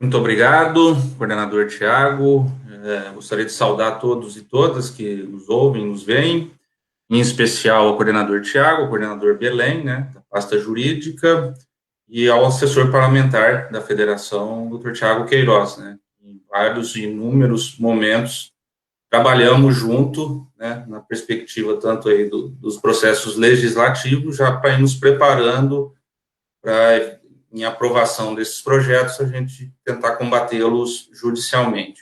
Muito obrigado, coordenador Tiago. Gostaria de saudar todos e todas que nos ouvem, nos veem, em especial ao coordenador Tiago, ao coordenador Belém, né, da pasta jurídica, e ao assessor parlamentar da federação, Dr. Tiago Queiroz, né. Em vários e inúmeros momentos trabalhamos junto, né, na perspectiva tanto aí dos processos legislativos, já para ir nos preparando para, em aprovação desses projetos, a gente tentar combatê-los judicialmente.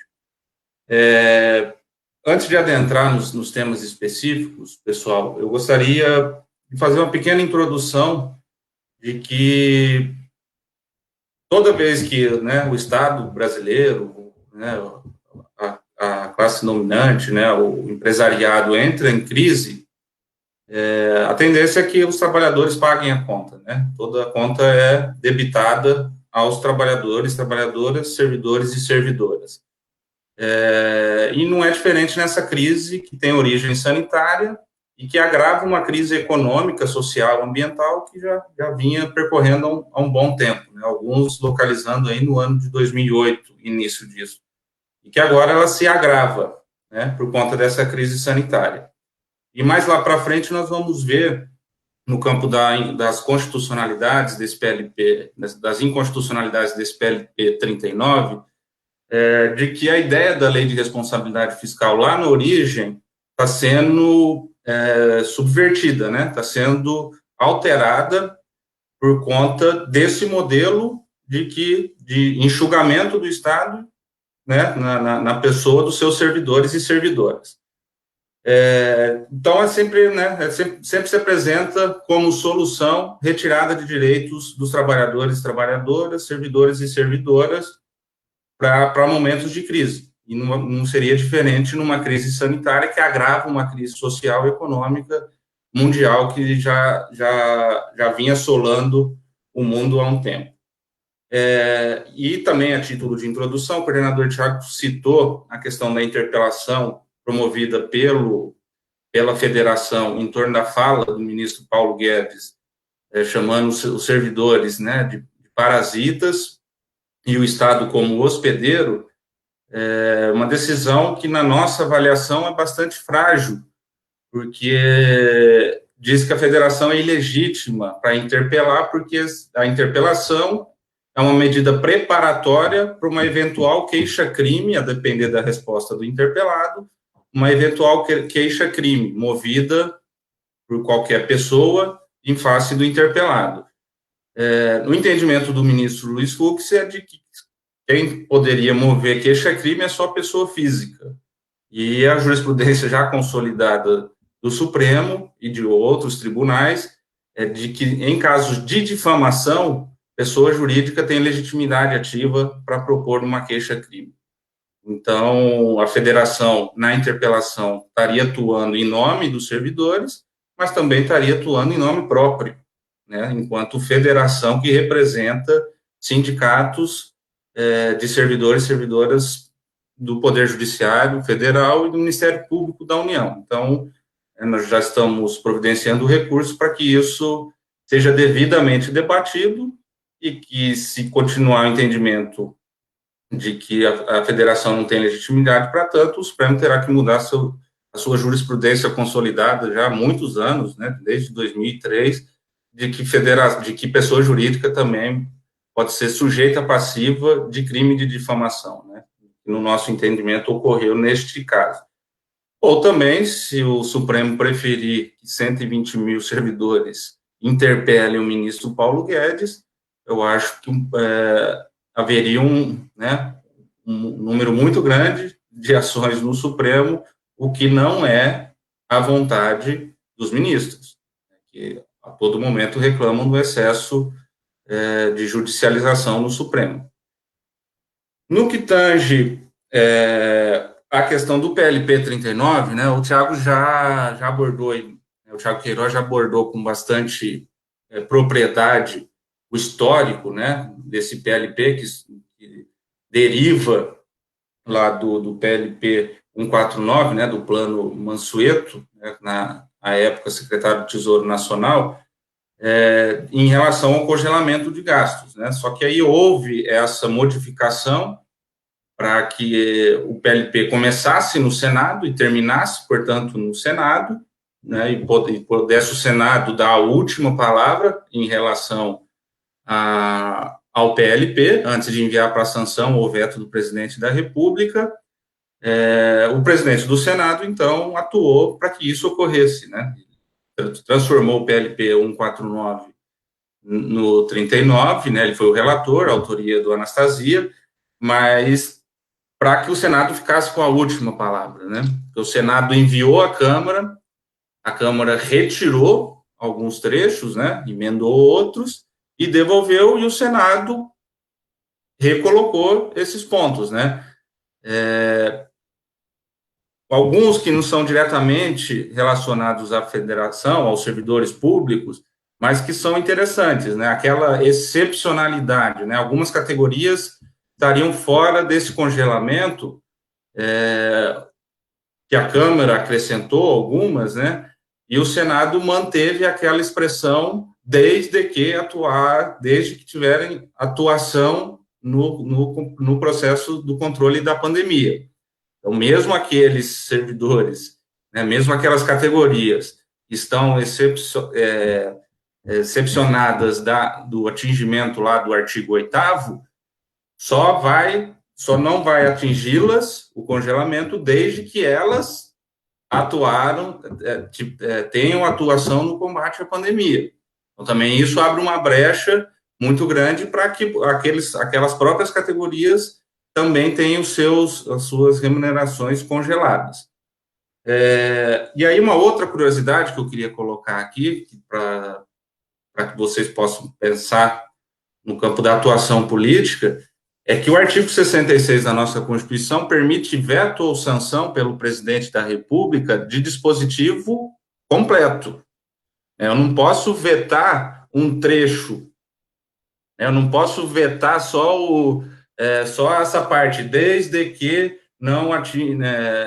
Antes de adentrar nos temas específicos, pessoal, eu gostaria de fazer uma pequena introdução de que toda vez que, né, o Estado brasileiro, né, a classe dominante, né, o empresariado entra em crise, a tendência é que os trabalhadores paguem a conta, né? Toda a conta é debitada aos trabalhadores, trabalhadoras, servidores e servidoras. E não é diferente nessa crise que tem origem sanitária e que agrava uma crise econômica, social, ambiental que já vinha percorrendo há um bom tempo, né? Alguns localizando aí no ano de 2008, início disso, e que agora ela se agrava, né, por conta dessa crise sanitária. E mais lá para frente nós vamos ver, no campo das constitucionalidades desse PLP, das inconstitucionalidades desse PLP 39, de que a ideia da lei de responsabilidade fiscal lá na origem está sendo subvertida, né? Está sendo alterada por conta desse modelo de enxugamento do Estado, né, na pessoa dos seus servidores e servidoras. Então, sempre se apresenta como solução retirada de direitos dos trabalhadores e trabalhadoras, servidores e servidoras para momentos de crise. E não seria diferente numa crise sanitária que agrava uma crise social e econômica mundial que já vinha assolando o mundo há um tempo. E também, a título de introdução, o coordenador Tiago citou a questão da interpelação promovida pela federação em torno da fala do ministro Paulo Guedes, chamando os servidores, né, de parasitas e o Estado como hospedeiro, é uma decisão que, na nossa avaliação, é bastante frágil, porque diz que a federação é ilegítima para interpelar, porque a interpelação é uma medida preparatória para uma eventual queixa-crime, a depender da resposta do interpelado, uma eventual queixa-crime movida por qualquer pessoa em face do interpelado. No entendimento do ministro Luiz Fux, é de que quem poderia mover queixa-crime é só pessoa física. E a jurisprudência já consolidada do Supremo e de outros tribunais é de que, em casos de difamação, pessoa jurídica tem legitimidade ativa para propor uma queixa-crime. Então, a federação, na interpelação, estaria atuando em nome dos servidores, mas também estaria atuando em nome próprio, né, enquanto federação que representa sindicatos de servidores e servidoras do Poder Judiciário Federal e do Ministério Público da União. Então, nós já estamos providenciando recursos para que isso seja devidamente debatido e que, se continuar o entendimento de que a federação não tem legitimidade para tanto, o Supremo terá que mudar a sua jurisprudência consolidada já há muitos anos, né, desde 2003, de que pessoa jurídica também pode ser sujeita passiva de crime de difamação, né? No nosso entendimento, ocorreu neste caso. Ou também, se o Supremo preferir que 120 mil servidores interpelem o ministro Paulo Guedes, eu acho que haveria um número muito grande de ações no Supremo, o que não é a vontade dos ministros, que a todo momento reclamam do excesso de judicialização no Supremo. No que tange a questão do PLP 39, né, o Thiago já abordou, o Thiago Queiroz já abordou com bastante propriedade o histórico, né, desse PLP, que deriva lá do PLP 149, né, do Plano Mansueto, né, na época secretário do Tesouro Nacional, em relação ao congelamento de gastos, né? Só que aí houve essa modificação para que o PLP começasse no Senado e terminasse, portanto, no Senado, né? E pudesse o Senado dar a última palavra em relação ao PLP, antes de enviar para a sanção ou veto do presidente da República. O presidente do Senado, então, atuou para que isso ocorresse, né? Transformou o PLP 149 no 39, né, ele foi o relator, a autoria do Anastasia, mas para que o Senado ficasse com a última palavra, né, o Senado enviou à Câmara, a Câmara retirou alguns trechos, né, emendou outros, e devolveu, e o Senado recolocou esses pontos, né, alguns que não são diretamente relacionados à federação, aos servidores públicos, mas que são interessantes, né? Aquela excepcionalidade, né? Algumas categorias estariam fora desse congelamento, que a Câmara acrescentou algumas, né? E o Senado manteve aquela expressão desde que tiverem atuação no processo do controle da pandemia. Então, mesmo aqueles servidores, né, mesmo aquelas categorias que estão excepcionadas do atingimento lá do artigo 8º, só não vai atingi-las, o congelamento, desde que elas tenham atuação no combate à pandemia. Então, também isso abre uma brecha muito grande para que aquelas próprias categorias também tem as suas remunerações congeladas. E aí, uma outra curiosidade que eu queria colocar aqui, para que vocês possam pensar no campo da atuação política, é que o artigo 66 da nossa Constituição permite veto ou sanção pelo presidente da República de dispositivo completo. Eu não posso vetar um trecho, eu não posso vetar só essa parte, desde que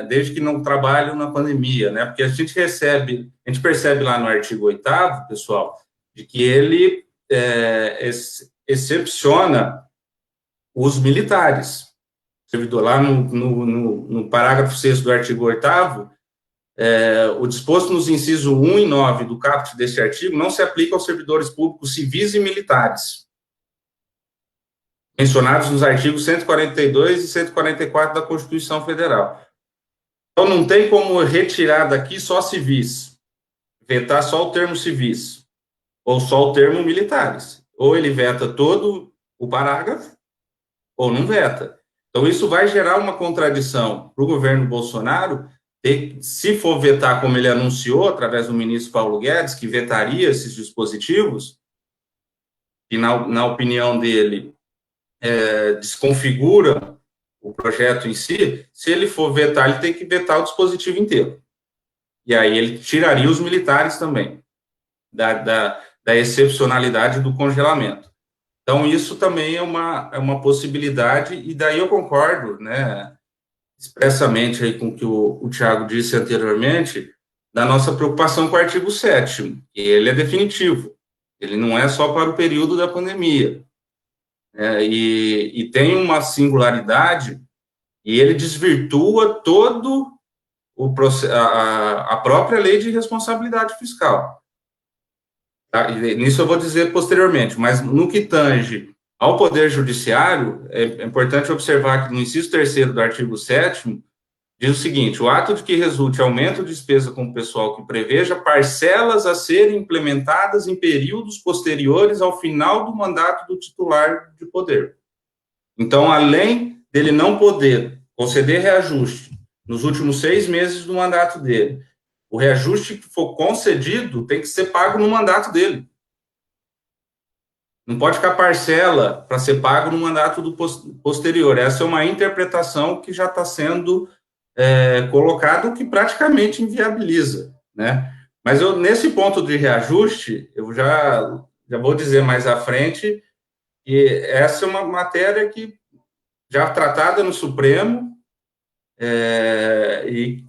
desde que não trabalham na pandemia, né? Porque a gente percebe lá no artigo 8º, pessoal, de que ele excepciona os militares. Servidor, lá no parágrafo 6º do artigo 8º, o disposto nos incisos 1 e 9 do caput deste artigo não se aplica aos servidores públicos civis e militares, mencionados nos artigos 142 e 144 da Constituição Federal. Então, não tem como retirar daqui só civis, vetar só o termo civis, ou só o termo militares. Ou ele veta todo o parágrafo, ou não veta. Então, isso vai gerar uma contradição para o governo Bolsonaro, se for vetar como ele anunciou, através do ministro Paulo Guedes, que vetaria esses dispositivos, que, na opinião dele, desconfigura o projeto em si. Se ele for vetar, ele tem que vetar o dispositivo inteiro. E aí ele tiraria os militares também, da excepcionalidade do congelamento. Então, isso também é uma possibilidade, e daí eu concordo, né, expressamente aí com o que o Thiago disse anteriormente, da nossa preocupação com o artigo 7º, que ele é definitivo, ele não é só para o período da pandemia. E tem uma singularidade, e ele desvirtua todo a própria lei de responsabilidade fiscal. Tá? Nisso eu vou dizer posteriormente, mas no que tange ao Poder Judiciário, é importante observar que no inciso 3º do artigo 7º, diz o seguinte: o ato de que resulte aumento de despesa com o pessoal que preveja parcelas a serem implementadas em períodos posteriores ao final do mandato do titular de poder. Então, além dele não poder conceder reajuste nos últimos 6 meses do mandato dele, o reajuste que for concedido tem que ser pago no mandato dele. Não pode ficar parcela para ser pago no mandato do posterior. Essa é uma interpretação que já está sendo colocado, que praticamente inviabiliza, né? Mas nesse ponto de reajuste, eu já vou dizer mais à frente que essa é uma matéria que já tratada no Supremo, e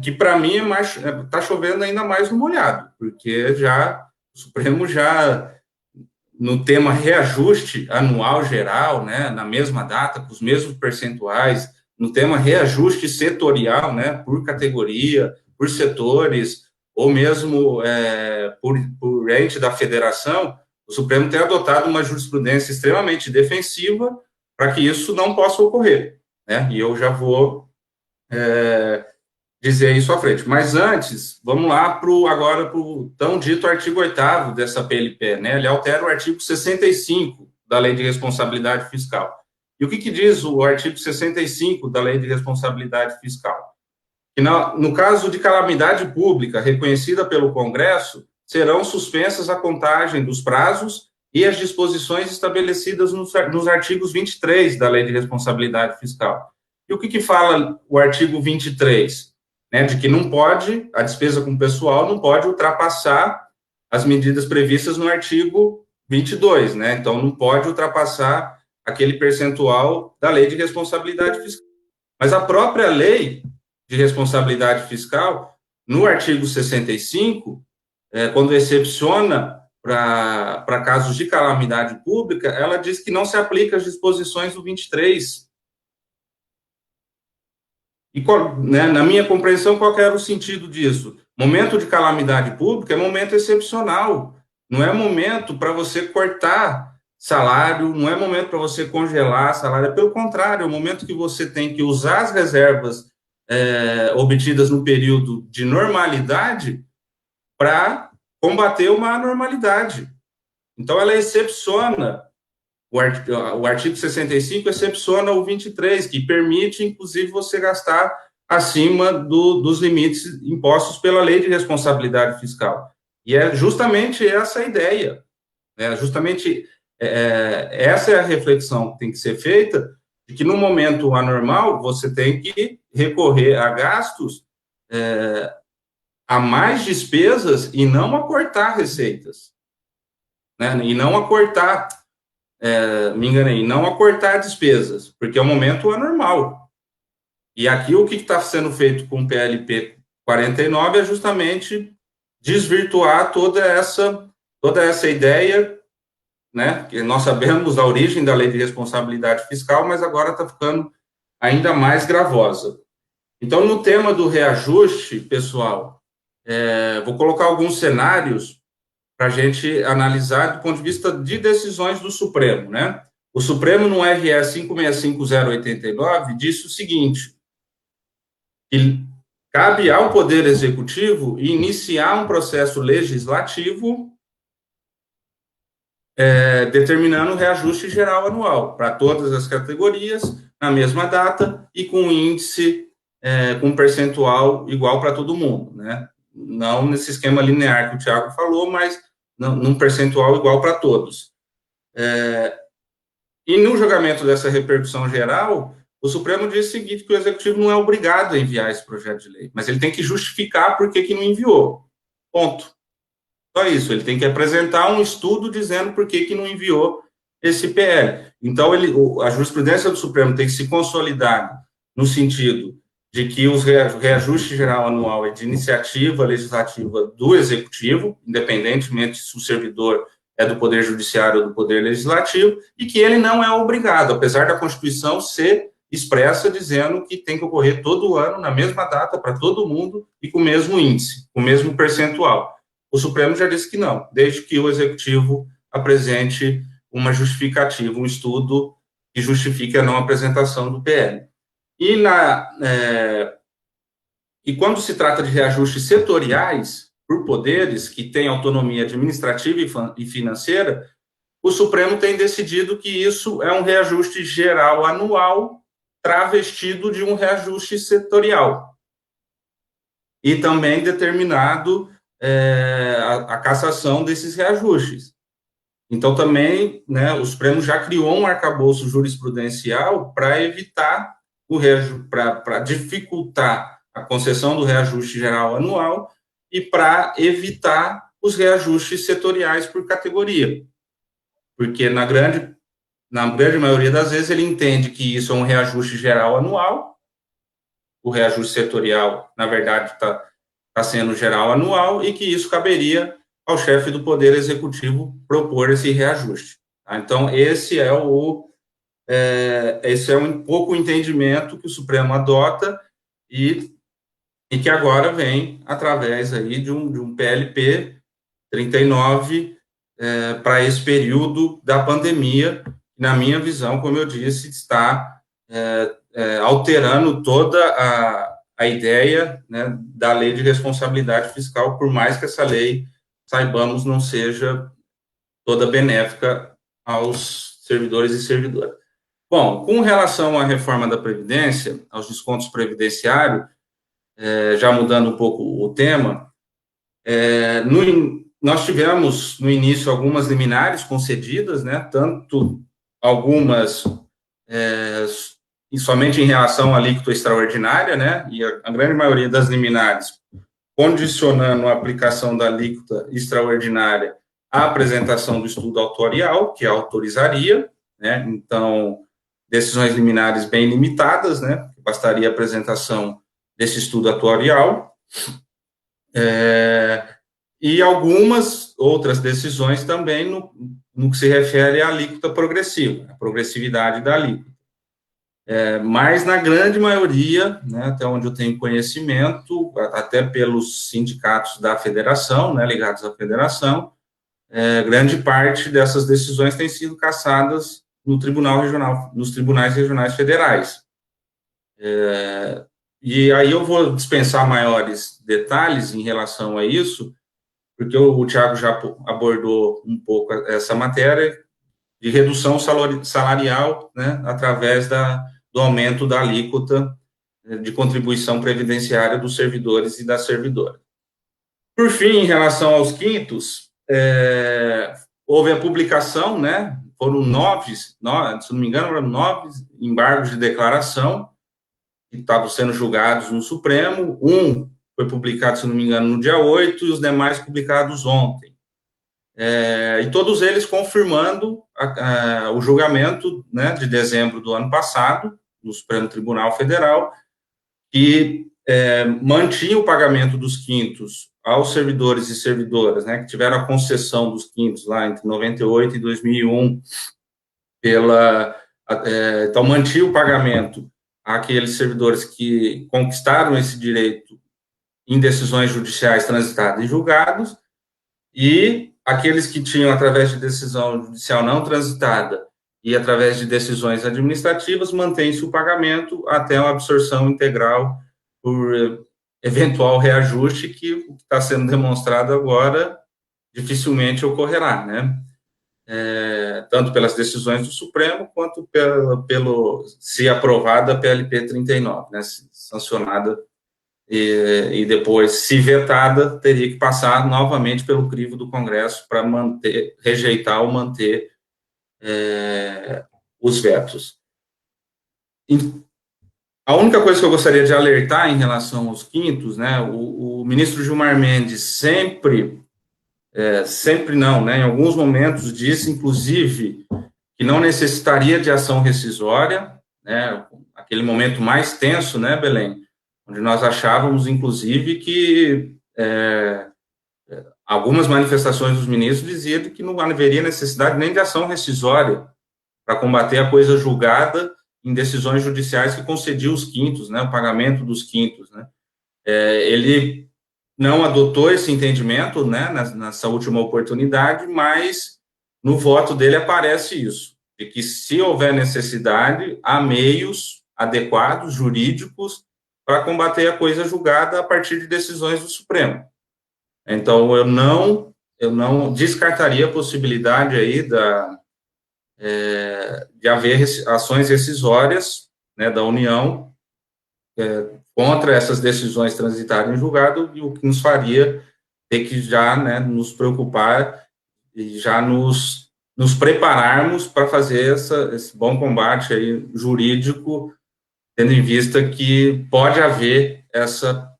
que para mim está chovendo ainda mais no molhado, porque o Supremo já, no tema reajuste anual geral, né, na mesma data, com os mesmos percentuais, no tema reajuste setorial, né, por categoria, por setores, ou mesmo por ente da federação, o Supremo tem adotado uma jurisprudência extremamente defensiva para que isso não possa ocorrer, né, e eu já vou dizer isso à frente. Mas antes, vamos lá agora para o tão dito artigo 8º dessa PLP, né, ele altera o artigo 65 da Lei de Responsabilidade Fiscal. E o que diz o artigo 65 da Lei de Responsabilidade Fiscal? Que no caso de calamidade pública reconhecida pelo Congresso, serão suspensas a contagem dos prazos e as disposições estabelecidas nos artigos 23 da Lei de Responsabilidade Fiscal. E o que fala o artigo 23? Né, de que não pode, a despesa com o pessoal não pode ultrapassar as medidas previstas no artigo 22, né? Então, não pode ultrapassar aquele percentual da Lei de Responsabilidade Fiscal. Mas a própria Lei de Responsabilidade Fiscal, no artigo 65, quando excepciona para casos de calamidade pública, ela diz que não se aplica às disposições do 23. E, né, na minha compreensão, qual era o sentido disso? Momento de calamidade pública é momento excepcional, não é momento para você cortar salário, não é momento para você congelar salário, pelo contrário, é o momento que você tem que usar as reservas obtidas no período de normalidade para combater uma anormalidade. Então, ela excepciona, o artigo 65 excepciona o 23, que permite, inclusive, você gastar acima dos limites impostos pela Lei de Responsabilidade Fiscal. E é justamente essa a ideia, né? Justamente essa é a reflexão que tem que ser feita, de que no momento anormal você tem que recorrer a gastos, a mais despesas e não a cortar receitas, né? E não a cortar, me enganei, não a cortar despesas, porque é um momento anormal. E aqui o que está sendo feito com o PLP 49 é justamente desvirtuar toda essa ideia, né, que nós sabemos da origem da lei de responsabilidade fiscal, mas agora está ficando ainda mais gravosa. Então, no tema do reajuste, pessoal, vou colocar alguns cenários para a gente analisar do ponto de vista de decisões do Supremo, né? O Supremo, no RE 565089, disse o seguinte, que cabe ao Poder Executivo iniciar um processo legislativo determinando o reajuste geral anual para todas as categorias, na mesma data e com índice, com percentual igual para todo mundo, né? Não nesse esquema linear que o Thiago falou, mas num percentual igual para todos. E no julgamento dessa repercussão geral, o Supremo disse o seguinte, que o Executivo não é obrigado a enviar esse projeto de lei, mas ele tem que justificar por que não enviou. Ponto. Só isso, ele tem que apresentar um estudo dizendo por que não enviou esse PL. Então, a jurisprudência do Supremo tem que se consolidar no sentido de que o reajuste geral anual é de iniciativa legislativa do Executivo, independentemente se o servidor é do Poder Judiciário ou do Poder Legislativo, e que ele não é obrigado, apesar da Constituição ser expressa dizendo que tem que ocorrer todo ano, na mesma data, para todo mundo, e com o mesmo índice, com o mesmo percentual. O Supremo já disse que não, desde que o Executivo apresente uma justificativa, um estudo que justifique a não apresentação do PL. E quando se trata de reajustes setoriais, por poderes que têm autonomia administrativa e financeira, o Supremo tem decidido que isso é um reajuste geral anual travestido de um reajuste setorial. E também determinado a cassação desses reajustes. Então, também, né, o Supremo já criou um arcabouço jurisprudencial para evitar para dificultar a concessão do reajuste geral anual e para evitar os reajustes setoriais por categoria. Porque, na grande maioria das vezes, ele entende que isso é um reajuste geral anual, o reajuste setorial, na verdade, está sendo geral anual, e que isso caberia ao chefe do Poder Executivo propor esse reajuste. Tá? Então, esse é um pouco o entendimento que o Supremo adota e que agora vem através aí de um PLP 39 para esse período da pandemia, que, na minha visão, como eu disse, está alterando toda a ideia, né, da lei de responsabilidade fiscal, por mais que essa lei, saibamos, não seja toda benéfica aos servidores e servidoras. Bom, com relação à reforma da Previdência, aos descontos previdenciários, já mudando um pouco o tema, nós tivemos, no início, algumas liminares concedidas, né, tanto algumas e somente em relação à alíquota extraordinária, né, e a grande maioria das liminares condicionando a aplicação da alíquota extraordinária à apresentação do estudo autorial, que autorizaria, né, então, decisões liminares bem limitadas, né, bastaria a apresentação desse estudo atuarial, e algumas outras decisões também no que se refere à alíquota progressiva, a progressividade da alíquota. Mas, na grande maioria, né, até onde eu tenho conhecimento, até pelos sindicatos da federação, né, ligados à federação, grande parte dessas decisões têm sido cassadas no Tribunal Regional, nos tribunais regionais federais. E aí eu vou dispensar maiores detalhes em relação a isso, porque o Thiago já abordou um pouco essa matéria de redução salarial, né, através do aumento da alíquota de contribuição previdenciária dos servidores e das servidoras. Por fim, em relação aos quintos, houve a publicação, né, foram 9, se não me engano, foram 9 embargos de declaração que estavam sendo julgados no Supremo. Um foi publicado, se não me engano, no dia 8, e os demais publicados ontem. E todos eles confirmando o julgamento, né, de dezembro do ano passado, no Supremo Tribunal Federal, que mantinha o pagamento dos quintos aos servidores e servidoras, né, que tiveram a concessão dos quintos lá entre 98 e 2001, então mantinha o pagamento àqueles servidores que conquistaram esse direito em decisões judiciais transitadas e julgados, e aqueles que tinham, através de decisão judicial não transitada e através de decisões administrativas, mantém-se o pagamento até a absorção integral por eventual reajuste, que o que está sendo demonstrado agora dificilmente ocorrerá, né? Tanto pelas decisões do Supremo, quanto se aprovada a PLP 39, né, sancionada, e depois, se vetada, teria que passar novamente pelo crivo do Congresso para rejeitar ou manter os vetos. A única coisa que eu gostaria de alertar em relação aos quintos, né, o ministro Gilmar Mendes sempre não, né, em alguns momentos disse, inclusive, que não necessitaria de ação rescisória, né, aquele momento mais tenso, né, Belém, onde nós achávamos, inclusive, que algumas manifestações dos ministros diziam que não haveria necessidade nem de ação rescisória para combater a coisa julgada em decisões judiciais que concediam os quintos, né, o pagamento dos quintos, né. Ele não adotou esse entendimento, né, nessa última oportunidade, mas no voto dele aparece isso, de que se houver necessidade, há meios adequados, jurídicos, para combater a coisa julgada a partir de decisões do Supremo. Então, eu não descartaria a possibilidade aí de haver ações rescisórias, né, da União contra essas decisões transitadas em julgado, e o que nos faria ter que já, né, nos preocupar e já nos prepararmos para fazer esse bom combate aí jurídico, tendo em vista que pode haver essa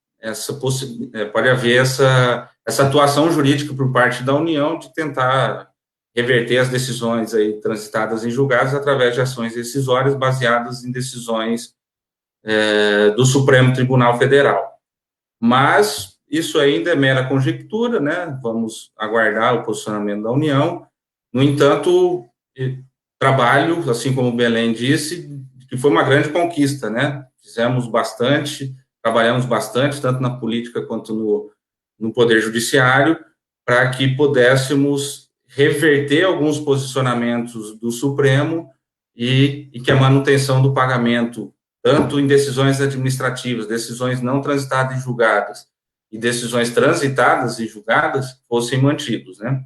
atuação jurídica por parte da União de tentar reverter as decisões aí transitadas em julgados através de ações rescisórias baseadas em decisões do Supremo Tribunal Federal. Mas isso ainda é mera conjectura, né? Vamos aguardar o posicionamento da União. No entanto, trabalho, assim como o Belém disse, que foi uma grande conquista, né? Fizemos bastante, trabalhamos bastante, tanto na política quanto no Poder Judiciário, para que pudéssemos reverter alguns posicionamentos do Supremo e que a manutenção do pagamento, tanto em decisões administrativas, decisões não transitadas e julgadas, e decisões transitadas e julgadas, fossem mantidos, né?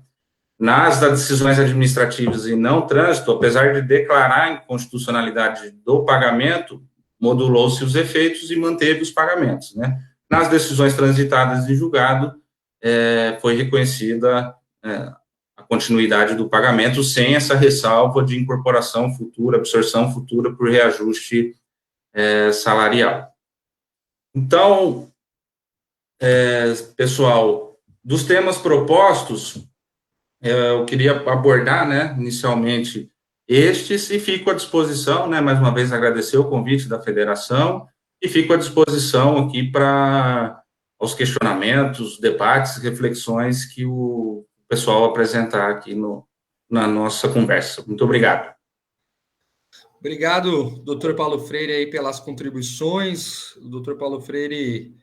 Nas decisões administrativas e não trânsito, apesar de declarar a inconstitucionalidade do pagamento, modulou-se os efeitos e manteve os pagamentos, né? Nas decisões transitadas e julgado, foi reconhecida a continuidade do pagamento sem essa ressalva de incorporação futura, absorção futura por reajuste salarial. Então, pessoal, dos temas propostos, eu queria abordar, né, inicialmente estes, e fico à disposição, né, mais uma vez agradecer o convite da federação, e fico à disposição aqui para os questionamentos, debates, reflexões que o pessoal apresentar aqui na nossa conversa. Muito obrigado. Obrigado, doutor Paulo Freire, aí, pelas contribuições. O doutor Paulo Freire,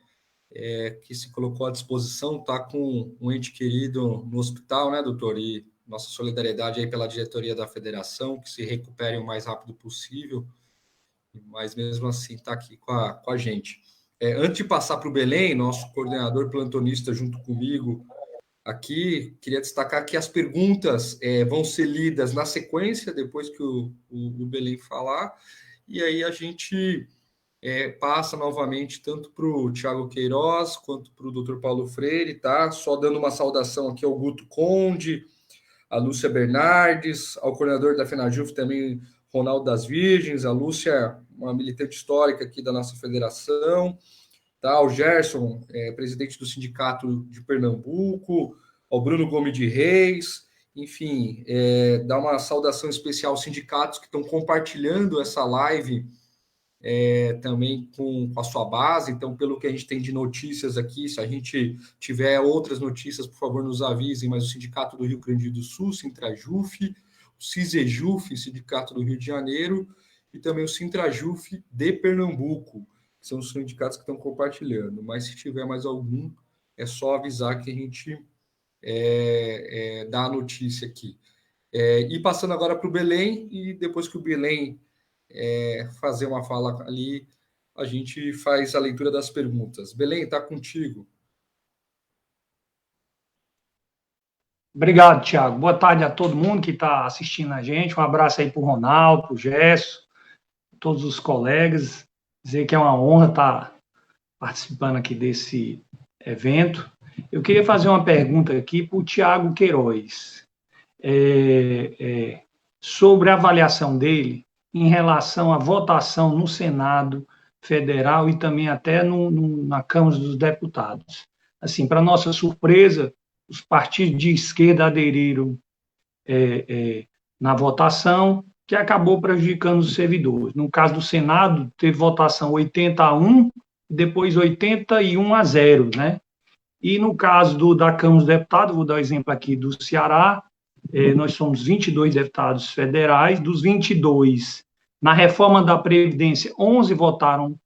que se colocou à disposição, está com um ente querido no hospital, né, doutor? E nossa solidariedade aí pela diretoria da federação, que se recupere o mais rápido possível, mas mesmo assim está aqui com a gente. Antes de passar para o Belém, nosso coordenador plantonista junto comigo aqui, queria destacar que as perguntas vão ser lidas na sequência, depois que o Belém falar, e aí a gente passa novamente tanto para o Tiago Queiroz quanto para o doutor Paulo Freire, tá? Só dando uma saudação aqui ao Guto Conde, a Lúcia Bernardes, ao coordenador da FENAJUF também, Ronaldo das Virgens, a Lúcia, uma militante histórica aqui da nossa federação, tá? O Gerson, presidente do Sindicato de Pernambuco, ao Bruno Gomes de Reis, enfim, dá uma saudação especial aos sindicatos que estão compartilhando essa live também com a sua base. Então, pelo que a gente tem de notícias aqui, se a gente tiver outras notícias, por favor, nos avisem, mas o Sindicato do Rio Grande do Sul, Sintrajuf, o CISEJUF, Sindicato do Rio de Janeiro, e também o Sintrajuf de Pernambuco, que são os sindicatos que estão compartilhando. Mas se tiver mais algum, é só avisar que a gente dá a notícia aqui. E passando agora para o Belém, e depois que o Belém fazer uma fala ali, a gente faz a leitura das perguntas. Belém, está contigo. Obrigado, Tiago. Boa tarde a todo mundo que está assistindo a gente. Um abraço aí para o Ronaldo, para o Gesso, todos os colegas. Dizer que é uma honra estar participando aqui desse evento. Eu queria fazer uma pergunta aqui para o Tiago Queiroz, sobre a avaliação dele em relação à votação no Senado Federal e também até na Câmara dos Deputados. Assim, para nossa surpresa, os partidos de esquerda aderiram na votação, que acabou prejudicando os servidores. No caso do Senado, teve votação 80-1, depois 81-0, né? E no caso da Câmara dos Deputados, vou dar o exemplo aqui do Ceará, nós somos 22 deputados federais, dos 22, na reforma da Previdência, 11 votaram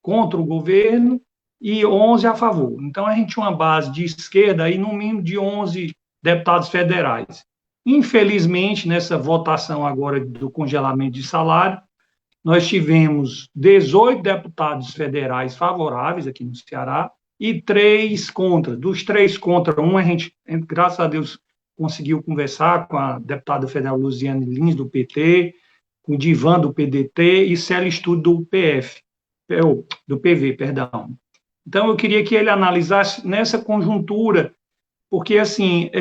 contra o governo e 11 a favor. Então, a gente tinha uma base de esquerda aí, no mínimo de 11 deputados federais. Infelizmente, nessa votação agora do congelamento de salário, nós tivemos 18 deputados federais favoráveis aqui no Ceará e 3 contra. Dos 3 contra, a gente, graças a Deus, conseguiu conversar com a deputada federal Luziane Lins, do PT, com o Divan, do PDT, e Célio Estudo, do PF, do PV, perdão. Então, eu queria que ele analisasse nessa conjuntura, porque, assim,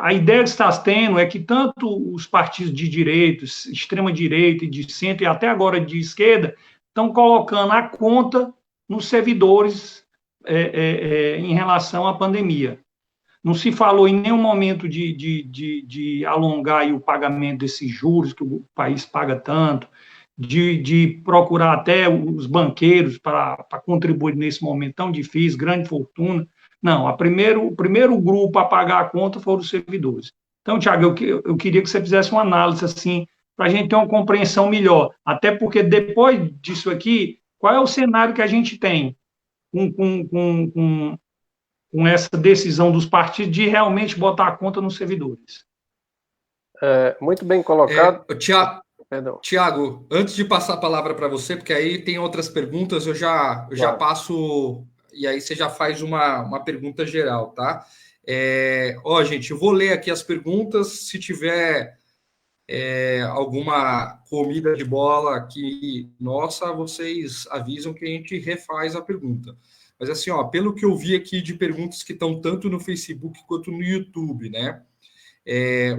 a ideia que está tendo é que tanto os partidos de direita, extrema-direita e de centro, e até agora de esquerda, estão colocando a conta nos servidores em relação à pandemia. Não se falou em nenhum momento de alongar aí o pagamento desses juros que o país paga tanto, de procurar até os banqueiros para contribuir nesse momento tão difícil, grande fortuna. Não, o primeiro grupo a pagar a conta foram os servidores. Então, Tiago, eu queria que você fizesse uma análise assim, para a gente ter uma compreensão melhor. Até porque depois disso aqui, qual é o cenário que a gente tem com essa decisão dos partidos de realmente botar a conta nos servidores? Muito bem colocado. Tiago, antes de passar a palavra para você, porque aí tem outras perguntas, eu já passo, e aí você já faz uma pergunta geral, tá? Gente, eu vou ler aqui as perguntas, se tiver alguma comida de bola aqui, nossa, vocês avisam que a gente refaz a pergunta. Mas assim, pelo que eu vi aqui de perguntas que estão tanto no Facebook quanto no YouTube, né?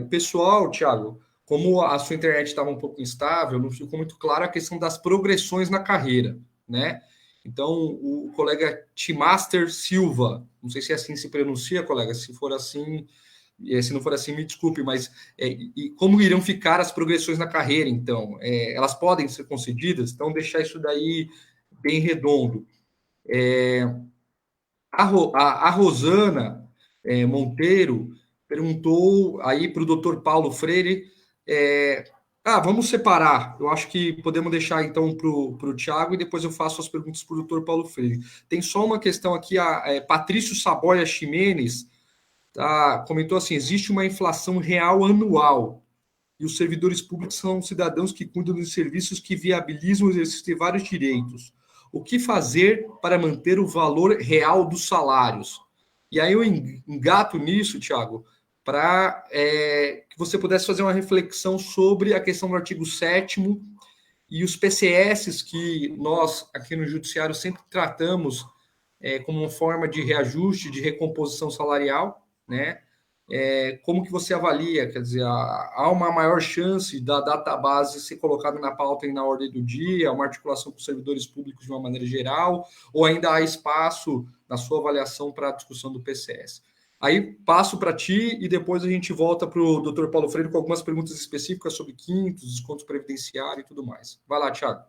O pessoal, Tiago, como a sua internet estava um pouco instável, não ficou muito claro a questão das progressões na carreira, né? Então, o colega Timaster Silva, não sei se assim se pronuncia, colega, se for assim, se não for assim, me desculpe, mas e como irão ficar as progressões na carreira, então? Elas podem ser concedidas? Então, deixar isso daí bem redondo. A Rosana Monteiro perguntou aí para o doutor Paulo Freire, vamos separar, eu acho que podemos deixar então para o Tiago e depois eu faço as perguntas para o doutor Paulo Freire. Tem só uma questão aqui, Patrício Saboia Ximenes comentou assim, existe uma inflação real anual e os servidores públicos são cidadãos que cuidam dos serviços que viabilizam o exercício de vários direitos. O que fazer para manter o valor real dos salários? E aí eu engato nisso, Tiago, para que você pudesse fazer uma reflexão sobre a questão do artigo 7º e os PCS que nós, aqui no Judiciário, sempre tratamos como uma forma de reajuste, de recomposição salarial, né? Como que você avalia? Quer dizer, há uma maior chance da database ser colocada na pauta e na ordem do dia, uma articulação com os servidores públicos de uma maneira geral, ou ainda há espaço na sua avaliação para a discussão do PCS? Aí passo para ti e depois a gente volta para o doutor Paulo Freire com algumas perguntas específicas sobre quintos, descontos previdenciários e tudo mais. Vai lá, Thiago.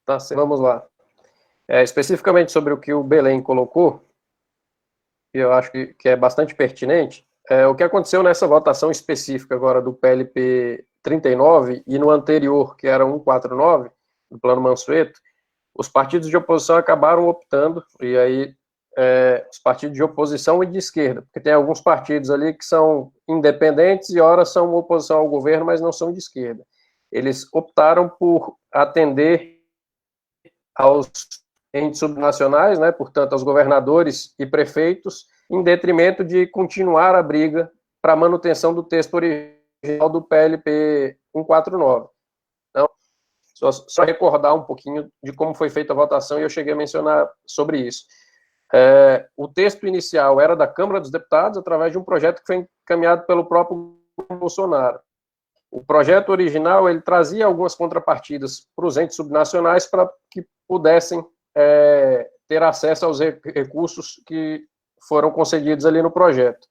Tá, vamos lá. Especificamente sobre o que o Belém colocou, e eu acho que é bastante pertinente, o que aconteceu nessa votação específica agora do PLP 39 e no anterior, que era 149, do Plano Mansueto, os partidos de oposição acabaram optando, e aí os partidos de oposição e de esquerda, porque tem alguns partidos ali que são independentes e ora são oposição ao governo, mas não são de esquerda. Eles optaram por atender aos entes subnacionais, né, portanto, aos governadores e prefeitos, em detrimento de continuar a briga para a manutenção do texto original do PLP 149. Então, só recordar um pouquinho de como foi feita a votação, e eu cheguei a mencionar sobre isso. O texto inicial era da Câmara dos Deputados, através de um projeto que foi encaminhado pelo próprio Bolsonaro. O projeto original, ele trazia algumas contrapartidas para os entes subnacionais para que pudessem ter acesso aos recursos que foram concedidos ali no projeto.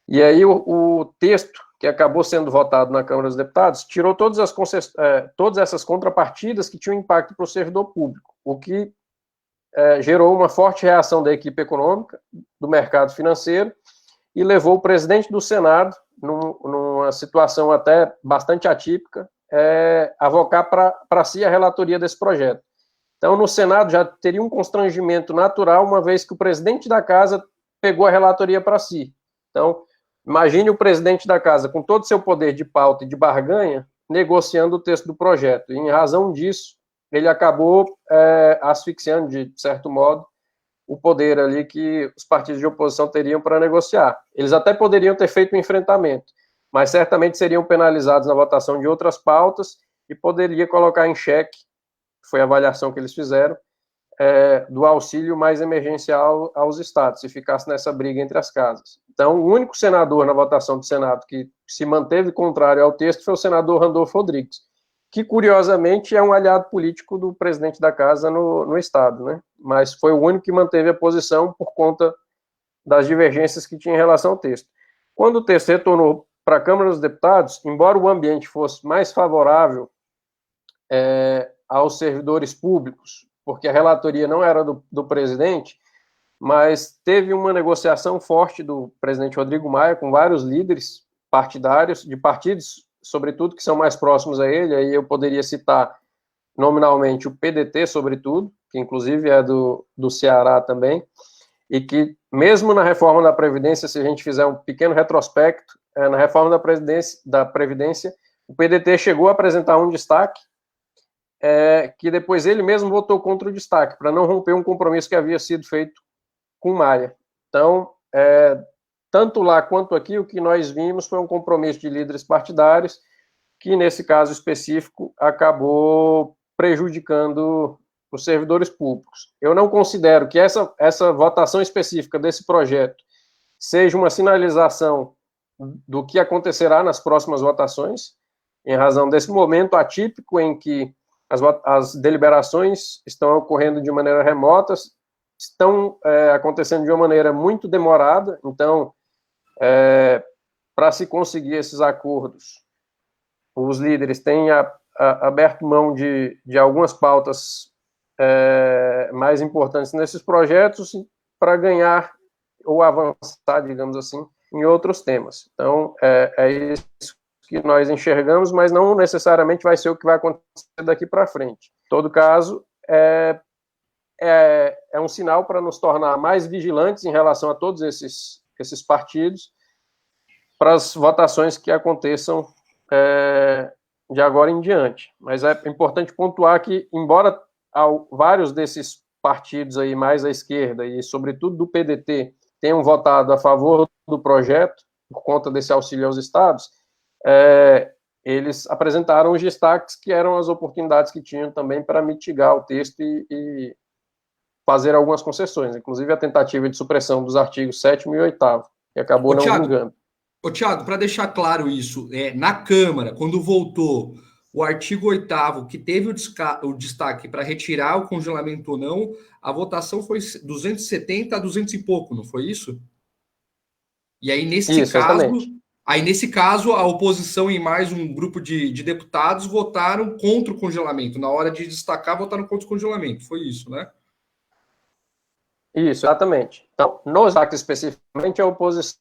E aí o texto que acabou sendo votado na Câmara dos Deputados tirou todas essas contrapartidas que tinham impacto para o servidor público, o que gerou uma forte reação da equipe econômica, do mercado financeiro, e levou o presidente do Senado, numa situação até bastante atípica, a avocar para si a relatoria desse projeto. Então, no Senado já teria um constrangimento natural, uma vez que o presidente da casa pegou a relatoria para si. Então, imagine o presidente da casa, com todo o seu poder de pauta e de barganha, negociando o texto do projeto. E, em razão disso, ele acabou asfixiando, de certo modo, o poder ali que os partidos de oposição teriam para negociar. Eles até poderiam ter feito um enfrentamento, mas certamente seriam penalizados na votação de outras pautas e poderia colocar em xeque, foi a avaliação que eles fizeram, do auxílio mais emergencial aos estados, se ficasse nessa briga entre as casas. Então, o único senador na votação do Senado que se manteve contrário ao texto foi o senador Randolfo Rodrigues, que, curiosamente, é um aliado político do presidente da casa no estado, né? Mas foi o único que manteve a posição por conta das divergências que tinha em relação ao texto. Quando o texto retornou para a Câmara dos Deputados, embora o ambiente fosse mais favorável aos servidores públicos, porque a relatoria não era do presidente, mas teve uma negociação forte do presidente Rodrigo Maia com vários líderes partidários, de partidos, sobretudo, que são mais próximos a ele. Aí eu poderia citar nominalmente o PDT, sobretudo, que inclusive é do Ceará também, e que mesmo na reforma da Previdência, se a gente fizer um pequeno retrospecto, na reforma da Previdência, o PDT chegou a apresentar um destaque, que depois ele mesmo votou contra o destaque, para não romper um compromisso que havia sido feito com Maia. Então, tanto lá quanto aqui, o que nós vimos foi um compromisso de líderes partidários, que nesse caso específico acabou prejudicando os servidores públicos. Eu não considero que essa votação específica desse projeto seja uma sinalização do que acontecerá nas próximas votações, em razão desse momento atípico em que as deliberações estão ocorrendo de maneira remota, estão acontecendo de uma maneira muito demorada. Então, para se conseguir esses acordos, os líderes têm aberto mão de algumas pautas mais importantes nesses projetos para ganhar ou avançar, digamos assim, em outros temas. Então, é isso que nós enxergamos, mas não necessariamente vai ser o que vai acontecer daqui para frente. Em todo caso, é um sinal para nos tornar mais vigilantes em relação a todos esses partidos, para as votações que aconteçam de agora em diante. Mas é importante pontuar que, embora vários desses partidos aí mais à esquerda, e sobretudo do PDT, tenham votado a favor do projeto, por conta desse auxílio aos estados, eles apresentaram os destaques que eram as oportunidades que tinham também para mitigar o texto e fazer algumas concessões, inclusive a tentativa de supressão dos artigos 7º e 8º, que acabou não vingando. Tiago, para deixar claro isso, na Câmara, quando voltou o artigo 8º, que teve o destaque para retirar o congelamento ou não, a votação foi 270 a 200 e pouco, não foi isso? E aí, nesse caso, Aí, nesse caso, a oposição e mais um grupo de deputados votaram contra o congelamento. Na hora de destacar, votaram contra o congelamento. Foi isso, né? Isso, exatamente. Então, nos destaques especificamente, a oposição,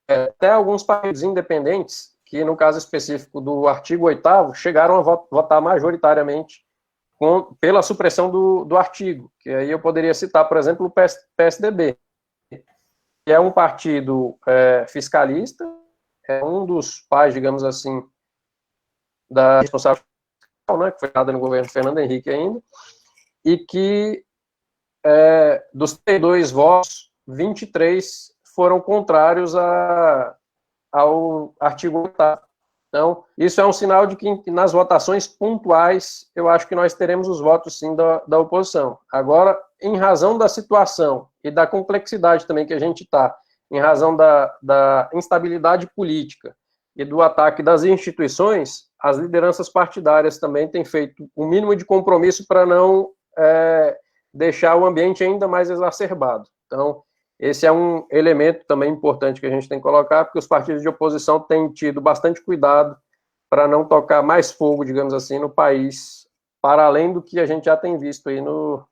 até alguns partidos independentes, que no caso específico do artigo 8º, chegaram a votar majoritariamente pela supressão do artigo, que aí eu poderia citar, por exemplo, o PSDB, que é um partido fiscalista, é um dos pais, digamos assim, da responsabilidade, né, que foi dada no governo Fernando Henrique ainda, e que dos 32 votos, 23 foram contrários ao artigo 8º. Então, isso é um sinal de que nas votações pontuais, eu acho que nós teremos os votos, sim, da oposição. Agora, em razão da situação e da complexidade também que a gente está, em razão da instabilidade política e do ataque das instituições, as lideranças partidárias também têm feito o mínimo de compromisso para não deixar o ambiente ainda mais exacerbado. Então, esse é um elemento também importante que a gente tem que colocar, porque os partidos de oposição têm tido bastante cuidado para não tocar mais fogo, digamos assim, no país, para além do que a gente já tem visto aí no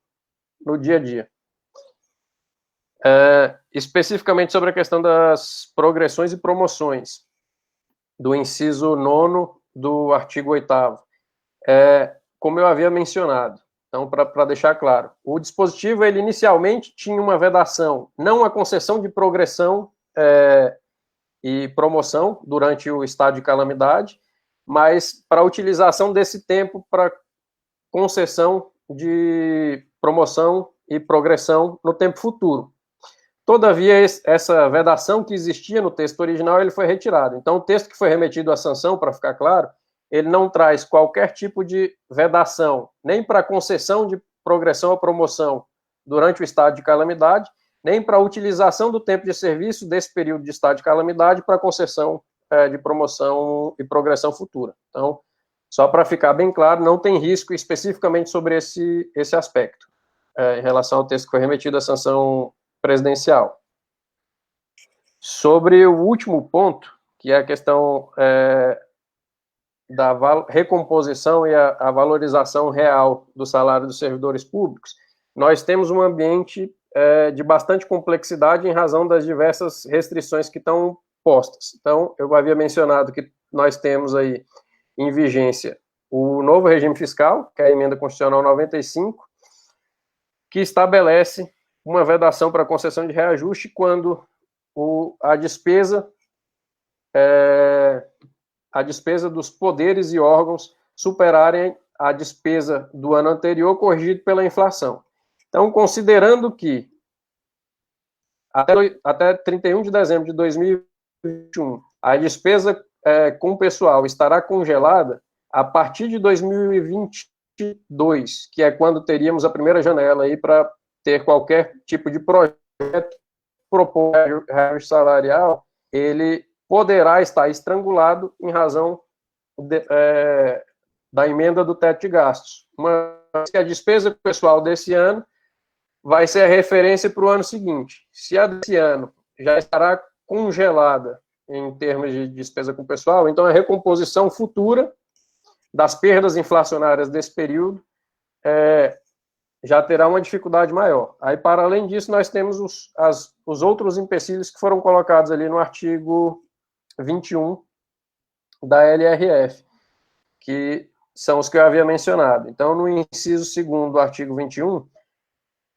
dia a dia. Especificamente sobre a questão das progressões e promoções, do inciso 9º do artigo 8º, como eu havia mencionado. Então, para deixar claro, o dispositivo, ele inicialmente tinha uma vedação, não a concessão de progressão e promoção durante o estado de calamidade, mas para a utilização desse tempo para concessão de promoção e progressão no tempo futuro. Todavia, essa vedação que existia no texto original, ele foi retirado. Então, o texto que foi remetido à sanção, para ficar claro, ele não traz qualquer tipo de vedação, nem para concessão de progressão ou promoção durante o estado de calamidade, nem para a utilização do tempo de serviço desse período de estado de calamidade para concessão de promoção e progressão futura. Então, só para ficar bem claro, não tem risco especificamente sobre esse aspecto, em relação ao texto que foi remetido à sanção presidencial. Sobre o último ponto, que é a questão da recomposição e a valorização real do salário dos servidores públicos, nós temos um ambiente de bastante complexidade em razão das diversas restrições que estão postas. Então, eu havia mencionado que nós temos aí em vigência o novo regime fiscal, que é a emenda constitucional 95, que estabelece uma vedação para concessão de reajuste quando a despesa dos poderes e órgãos superarem a despesa do ano anterior, corrigido pela inflação. Então, considerando que até 31 de dezembro de 2021, a despesa com o pessoal estará congelada, a partir de 2022, que é quando teríamos a primeira janela aí para ter qualquer tipo de projeto propor reajuste salarial, ele poderá estar estrangulado em razão da emenda do teto de gastos. Uma vez que a despesa pessoal desse ano vai ser a referência para o ano seguinte. Se a desse ano já estará congelada em termos de despesa com o pessoal, então a recomposição futura das perdas inflacionárias desse período já terá uma dificuldade maior. Aí, para além disso, nós temos os outros empecilhos que foram colocados ali no artigo 21 da LRF, que são os que eu havia mencionado. Então, no inciso 2º do artigo 21,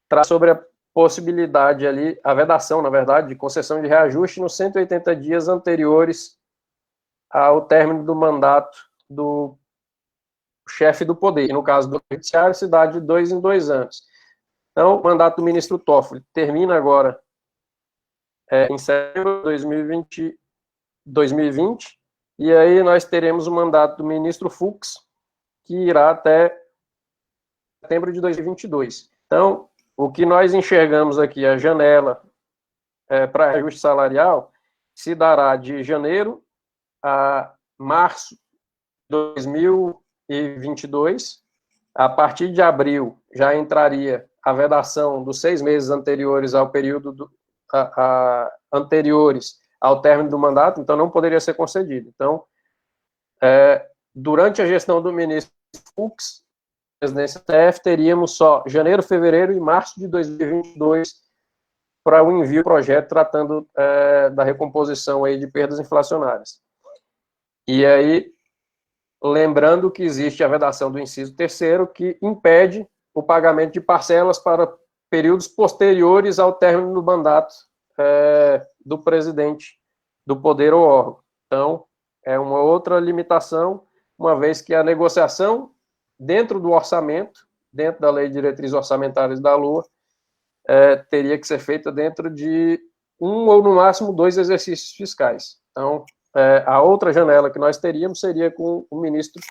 traz sobre a possibilidade ali, a vedação, na verdade, de concessão de reajuste nos 180 dias anteriores ao término do mandato do chefe do poder, e no caso do judiciário, se dá de 2 em 2 anos. Então, o mandato do ministro Toffoli termina agora em setembro de 2020, e aí nós teremos o mandato do ministro Fux, que irá até setembro de 2022. Então, o que nós enxergamos aqui, a janela para reajuste salarial, se dará de janeiro a março de 2022. A partir de abril já entraria a vedação dos 6 meses anteriores ao período anteriores ao término do mandato, então não poderia ser concedido. Então, durante a gestão do ministro Fux, presidência da TF, teríamos só janeiro, fevereiro e março de 2022 para o envio do projeto tratando da recomposição aí de perdas inflacionárias. E aí, lembrando que existe a vedação do inciso 3º, que impede o pagamento de parcelas para períodos posteriores ao término do mandato do presidente do poder ou órgão. Então, é uma outra limitação, uma vez que a negociação dentro do orçamento, dentro da Lei de Diretrizes Orçamentárias da LOA, teria que ser feita dentro de 1 ou, no máximo, 2 exercícios fiscais. Então, a outra janela que nós teríamos seria com o ministro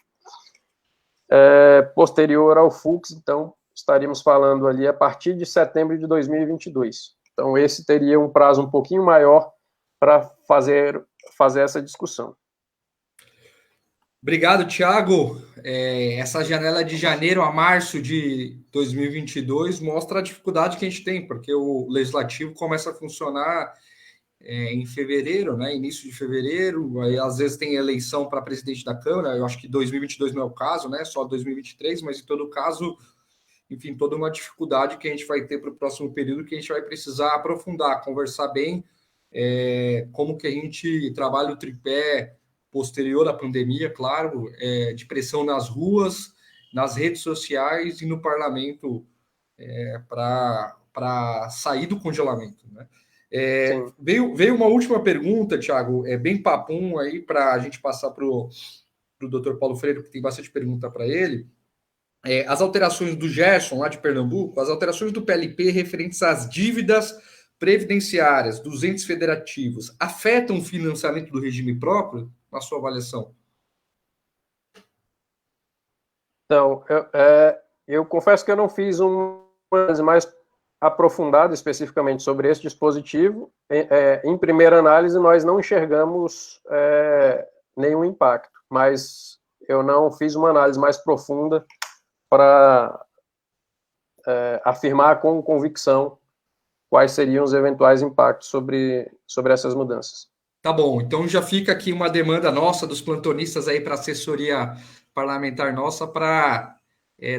posterior ao Fux, então estaríamos falando ali a partir de setembro de 2022. Então, esse teria um prazo um pouquinho maior para fazer essa discussão. Obrigado, Thiago. Essa janela de janeiro a março de 2022 mostra a dificuldade que a gente tem, porque o Legislativo começa a funcionar em fevereiro, né, início de fevereiro, aí às vezes tem eleição para presidente da Câmara, eu acho que 2022 não é o caso, né, só 2023, mas em todo caso, enfim, toda uma dificuldade que a gente vai ter para o próximo período, que a gente vai precisar aprofundar, conversar bem, como que a gente trabalha o tripé posterior à pandemia, claro, de pressão nas ruas, nas redes sociais e no parlamento para sair do congelamento, né? Veio uma última pergunta, Thiago, bem papum aí para a gente passar para o doutor Paulo Freire, que tem bastante pergunta para ele. As alterações do Gerson, lá de Pernambuco, as alterações do PLP referentes às dívidas previdenciárias dos entes federativos afetam o financiamento do regime próprio, na sua avaliação? Então, eu confesso que eu não fiz uma análise mais aprofundada especificamente sobre esse dispositivo. Em primeira análise, nós não enxergamos nenhum impacto, mas eu não fiz uma análise mais profunda para afirmar com convicção quais seriam os eventuais impactos sobre essas mudanças. Tá bom, então já fica aqui uma demanda nossa, dos plantonistas aí para a assessoria parlamentar nossa, para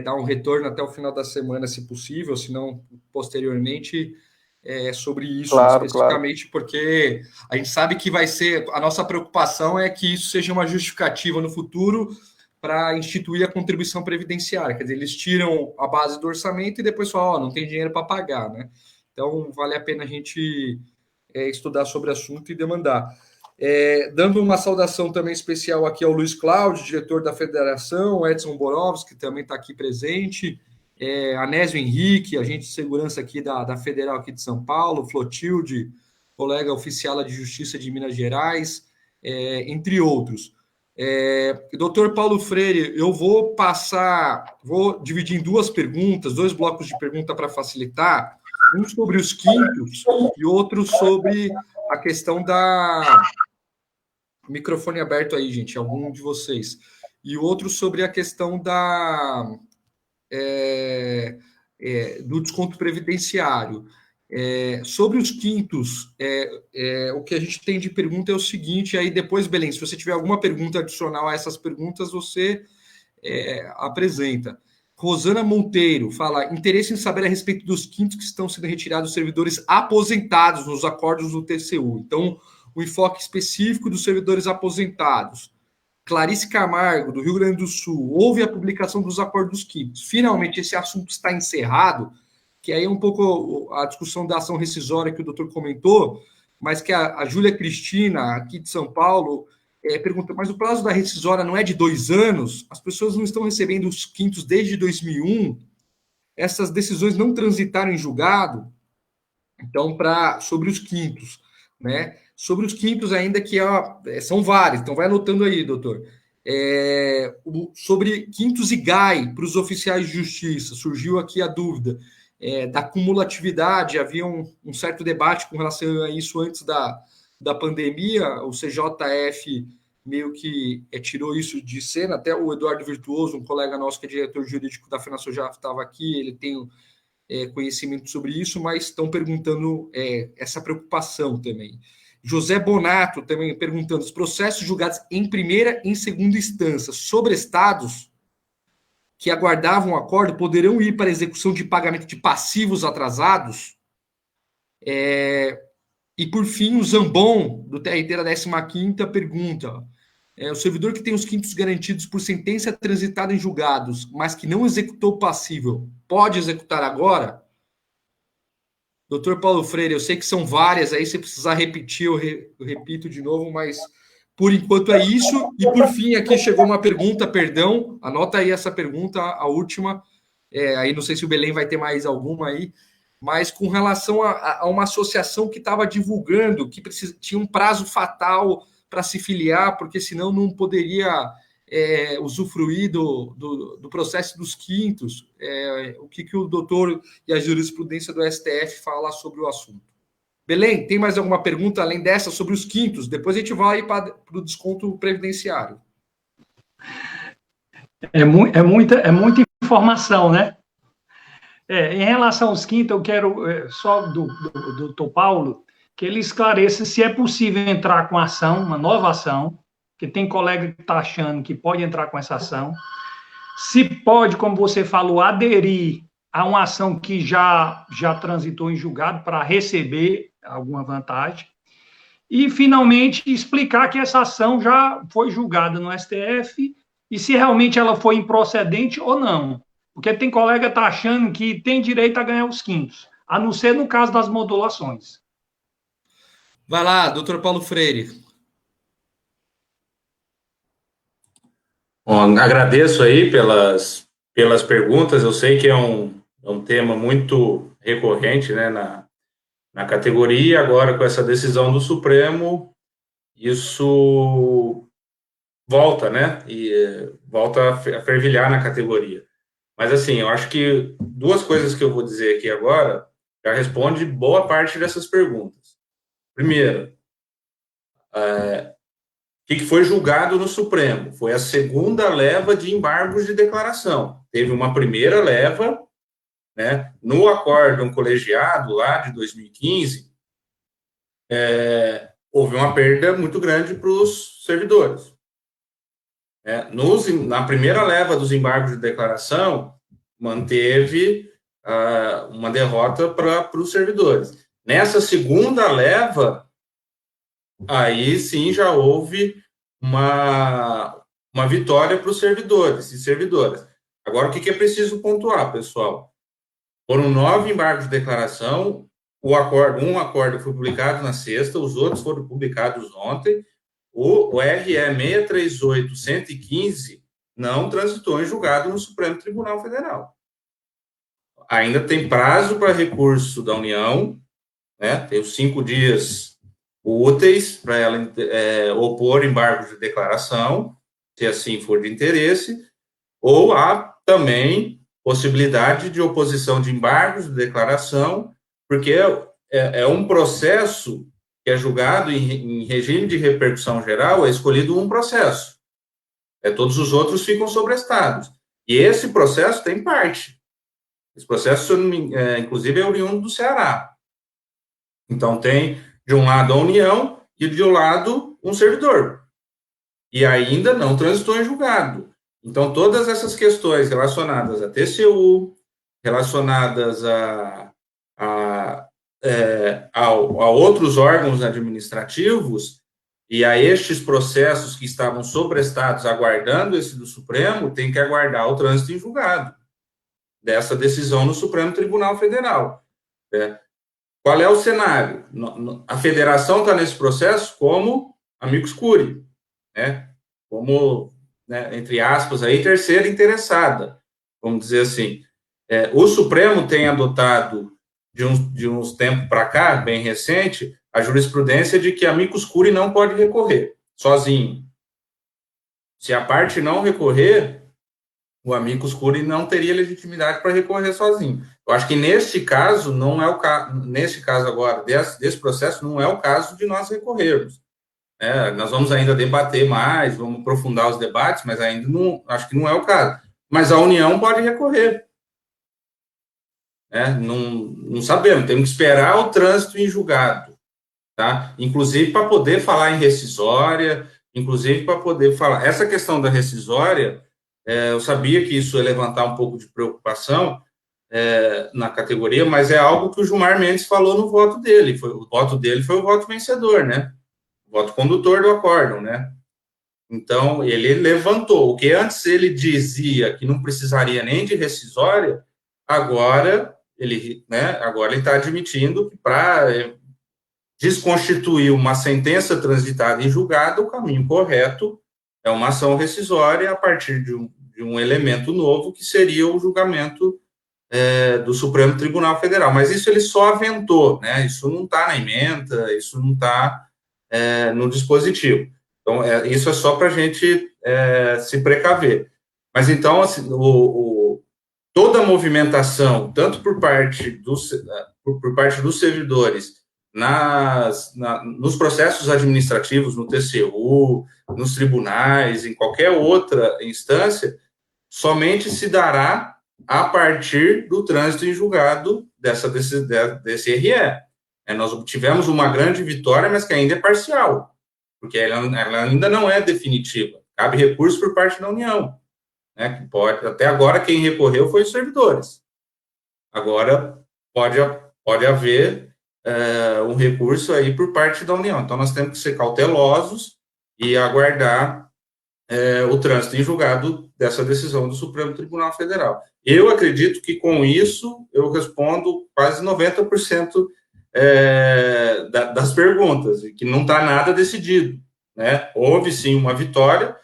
dar um retorno até o final da semana, se possível, se não posteriormente, sobre isso, claro, especificamente, claro. Porque a gente sabe que vai ser, a nossa preocupação é que isso seja uma justificativa no futuro para instituir a contribuição previdenciária, quer dizer, eles tiram a base do orçamento e depois falam, não tem dinheiro para pagar, né? Então, vale a pena a gente estudar sobre o assunto e demandar. Dando uma saudação também especial aqui ao Luiz Cláudio, diretor da Federação, Edson Borowski, que também está aqui presente, Anésio Henrique, agente de segurança aqui da Federal aqui de São Paulo, Flotilde, colega oficial de Justiça de Minas Gerais, entre outros. Doutor Paulo Freire, eu vou dividir em 2 perguntas, 2 blocos de pergunta para facilitar, um sobre os quintos e outro sobre a questão da... Microfone aberto aí, gente, algum de vocês. E o outro sobre a questão do desconto previdenciário. Sobre os quintos, o que a gente tem de pergunta é o seguinte, aí depois, Belém, se você tiver alguma pergunta adicional a essas perguntas, você apresenta. Rosana Monteiro fala, interesse em saber a respeito dos quintos que estão sendo retirados dos servidores aposentados nos acordos do TCU. Então, o enfoque específico dos servidores aposentados. Clarice Camargo, do Rio Grande do Sul, houve a publicação dos acordos quintos. Finalmente, esse assunto está encerrado, que aí é um pouco a discussão da ação rescisória que o doutor comentou, mas que a Júlia Cristina, aqui de São Paulo, pergunta, mas o prazo da rescisória não é de 2 anos? As pessoas não estão recebendo os quintos desde 2001? Essas decisões não transitaram em julgado? Então, sobre os quintos, né? Sobre os quintos ainda, que são vários, então vai anotando aí, doutor. Sobre quintos e GAI para os oficiais de justiça, surgiu aqui a dúvida da cumulatividade, havia um certo debate com relação a isso antes da pandemia, o CJF meio que tirou isso de cena, até o Eduardo Virtuoso, um colega nosso que é diretor jurídico da FenaSoJaf, estava aqui, ele tem conhecimento sobre isso, mas estão perguntando essa preocupação também. José Bonato também perguntando: os processos julgados em primeira e em segunda instância sobre estados que aguardavam o acordo poderão ir para execução de pagamento de passivos atrasados? E, por fim, o Zambon, do TRT da 15ª, pergunta: o servidor que tem os quintos garantidos por sentença transitada em julgados, mas que não executou o passível, pode executar agora? Doutor Paulo Freire, eu sei que são várias, aí se precisar repetir, eu repito de novo, mas por enquanto é isso. E por fim, aqui chegou uma pergunta, perdão, anota aí essa pergunta, a última, aí não sei se o Belém vai ter mais alguma aí, mas com relação a uma associação que estava divulgando que tinha um prazo fatal para se filiar, porque senão não poderia usufruir do processo dos quintos. O que o doutor e a jurisprudência do STF fala sobre o assunto. Belém, tem mais alguma pergunta além dessa sobre os quintos? Depois a gente vai para o desconto previdenciário. É muita informação, né? Em relação aos quintos, eu quero só do doutor Paulo que ele esclareça se é possível entrar com ação, uma nova ação, que tem colega que está achando que pode entrar com essa ação. Se pode, como você falou, aderir a uma ação que já transitou em julgado para receber alguma vantagem. E, finalmente, explicar que essa ação já foi julgada no STF e se realmente ela foi improcedente ou não. Porque tem colega que está achando que tem direito a ganhar os quintos, a não ser no caso das modulações. Vai lá, doutor Paulo Freire. Bom, agradeço aí pelas perguntas. Eu sei que é um tema muito recorrente, né, na categoria. Agora, com essa decisão do Supremo, isso volta, né, e volta a fervilhar na categoria. Mas, assim, eu acho que duas coisas que eu vou dizer aqui agora já responde boa parte dessas perguntas. Primeiro, o que foi julgado no Supremo? Foi a segunda leva de embargos de declaração. Teve uma primeira leva, né, no acórdão colegiado lá de 2015, houve uma perda muito grande para os servidores. Na primeira leva dos embargos de declaração, manteve uma derrota para os servidores. Nessa segunda leva, aí sim já houve uma vitória para os servidores e servidoras. Agora, o que é preciso pontuar, pessoal? Foram 9 embargos de declaração, um acordo foi publicado na sexta, os outros foram publicados ontem. O RE 638-115 não transitou em julgado no Supremo Tribunal Federal. Ainda tem prazo para recurso da União, né? Tem os 5 dias úteis para ela opor embargos de declaração, se assim for de interesse, ou há também possibilidade de oposição de embargos de declaração, porque é um processo que é julgado em regime de repercussão geral, é escolhido um processo. Todos os outros ficam sobrestados. E esse processo tem parte. Esse processo, inclusive, é oriundo do Ceará. Então, tem, de um lado, a União e, de um lado, um servidor. E ainda não transitou em julgado. Então, todas essas questões relacionadas a TCU, relacionadas a outros órgãos administrativos e a estes processos que estavam sobrestados aguardando esse do Supremo, tem que aguardar o trânsito em julgado dessa decisão no Supremo Tribunal Federal. Qual é o cenário? A federação está nesse processo como amicus curiae, né? Como, né, entre aspas, aí, terceira interessada, vamos dizer assim. O Supremo tem adotado, de uns tempos para cá, bem recente, a jurisprudência de que amicus curiae não pode recorrer sozinho. Se a parte não recorrer, o amicus curiae não teria legitimidade para recorrer sozinho. Eu acho que neste caso, não é o caso, neste caso agora, desse processo, não é o caso de nós recorrermos. Nós vamos ainda debater mais, vamos aprofundar os debates, mas ainda não, acho que não é o caso. Mas a União pode recorrer. Não sabemos, temos que esperar o trânsito em julgado. tá? Inclusive para poder falar em rescisória, inclusive para poder falar. Essa questão da rescisória, eu sabia que isso ia levantar um pouco de preocupação na categoria, mas é algo que o Gilmar Mendes falou no voto dele. O voto dele foi o voto vencedor, né? O voto condutor do acórdão, né? Então, ele levantou. O que antes ele dizia que não precisaria nem de rescisória, agora ele está admitindo que para desconstituir uma sentença transitada em julgado, o caminho correto é uma ação rescisória a partir de um elemento novo, que seria o julgamento do Supremo Tribunal Federal. Mas isso ele só aventou, né? Isso não está na emenda, isso não está no dispositivo. Então, isso é só para a gente se precaver. Mas, então, assim, toda a movimentação, tanto por parte dos servidores, nos processos administrativos, no TCU, nos tribunais, em qualquer outra instância, somente se dará a partir do trânsito em julgado desse RE. Nós obtivemos uma grande vitória, mas que ainda é parcial, porque ela ainda não é definitiva. Cabe recurso por parte da União, né? Que pode, até agora, quem recorreu foi os servidores. Agora, pode haver um recurso aí por parte da União. Então, nós temos que ser cautelosos e aguardar o trânsito em julgado dessa decisão do Supremo Tribunal Federal. Eu acredito que, com isso, eu respondo quase 90% das perguntas, e que não está nada decidido, né? Houve, sim, uma vitória,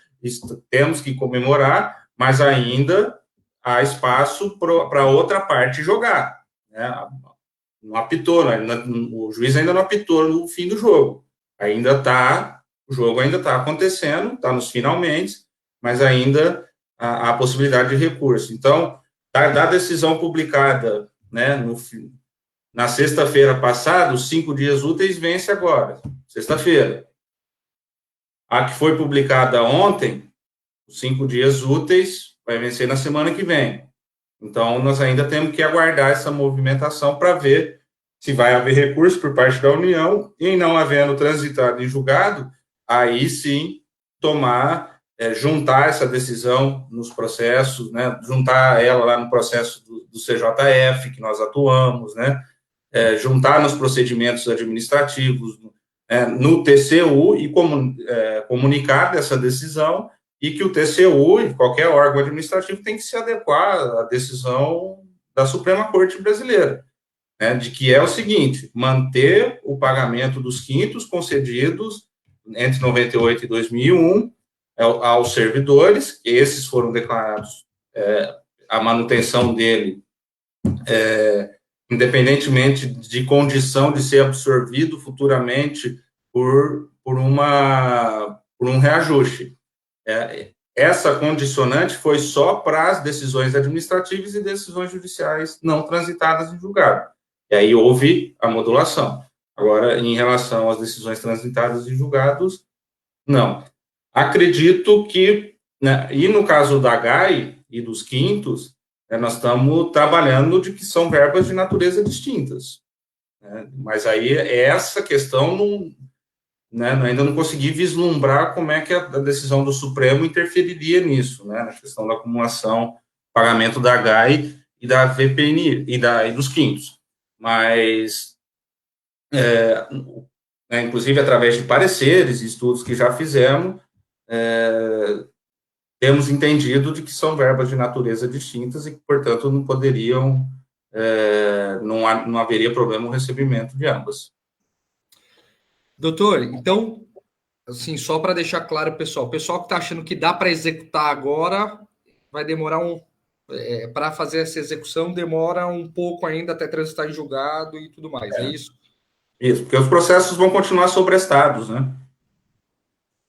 temos que comemorar, mas ainda há espaço para outra parte jogar, né? Não apitou, o juiz ainda não apitou no fim do jogo. O jogo ainda está acontecendo, está nos finalmente, mas ainda há possibilidade de recurso. Então, da decisão publicada, né, na sexta-feira passada, os 5 dias úteis vence agora, sexta-feira. A que foi publicada ontem, os 5 dias úteis vai vencer na semana que vem. Então, nós ainda temos que aguardar essa movimentação para ver se vai haver recurso por parte da União, e não havendo transitado em julgado, aí sim juntar essa decisão nos processos, né, juntar ela lá no processo do CJF, que nós atuamos, né, juntar nos procedimentos administrativos, no TCU, e comunicar dessa decisão, e que o TCU e qualquer órgão administrativo tem que se adequar à decisão da Suprema Corte Brasileira, né, de que é o seguinte: manter o pagamento dos quintos concedidos entre 98 e 2001 aos servidores, esses foram declarados, a manutenção dele, independentemente de condição de ser absorvido futuramente por um reajuste. Essa condicionante foi só para as decisões administrativas e decisões judiciais não transitadas em julgado. E aí houve a modulação. Agora, em relação às decisões transitadas em julgados, não. Acredito que, né, e no caso da GAI e dos quintos, nós estamos trabalhando de que são verbas de natureza distintas, né? Mas aí essa questão ainda não consegui vislumbrar como é que a decisão do Supremo interferiria nisso, né, na questão da acumulação, pagamento da GAI e da VPNI e dos quintos. Mas, inclusive através de pareceres e estudos que já fizemos, temos entendido de que são verbas de natureza distintas e que, portanto, não poderiam, não haveria problema no recebimento de ambas. Doutor, então, assim, só para deixar claro, pessoal, o pessoal que está achando que dá para executar agora, vai demorar para fazer essa execução, demora um pouco ainda até transitar em julgado e tudo mais, é isso? Isso, porque os processos vão continuar sobrestados, né?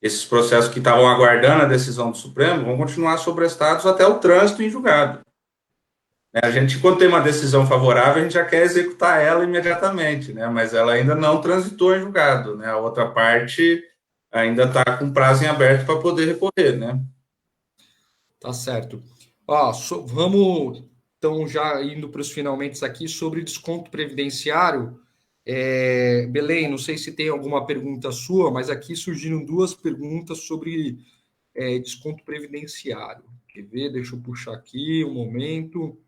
Esses processos que estavam aguardando a decisão do Supremo vão continuar sobrestados até o trânsito em julgado. A gente, quando tem uma decisão favorável, a gente já quer executar ela imediatamente, né? Mas ela ainda não transitou em julgado, né? A outra parte ainda está com prazo em aberto para poder recorrer, né? Tá certo. Vamos, então, já indo para os finalmente aqui, sobre desconto previdenciário. Belém, não sei se tem alguma pergunta sua, mas aqui surgiram duas perguntas sobre desconto previdenciário. Quer ver? Deixa eu puxar aqui um momento.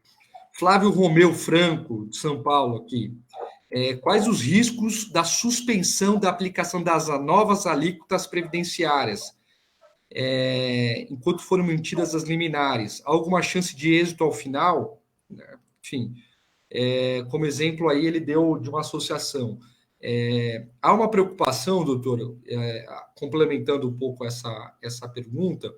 Flávio Romeu Franco, de São Paulo, aqui. Quais os riscos da suspensão da aplicação das novas alíquotas previdenciárias, enquanto forem mantidas as liminares? Há alguma chance de êxito ao final? Enfim, como exemplo aí ele deu de uma associação. Há uma preocupação, doutor, complementando um pouco essa pergunta,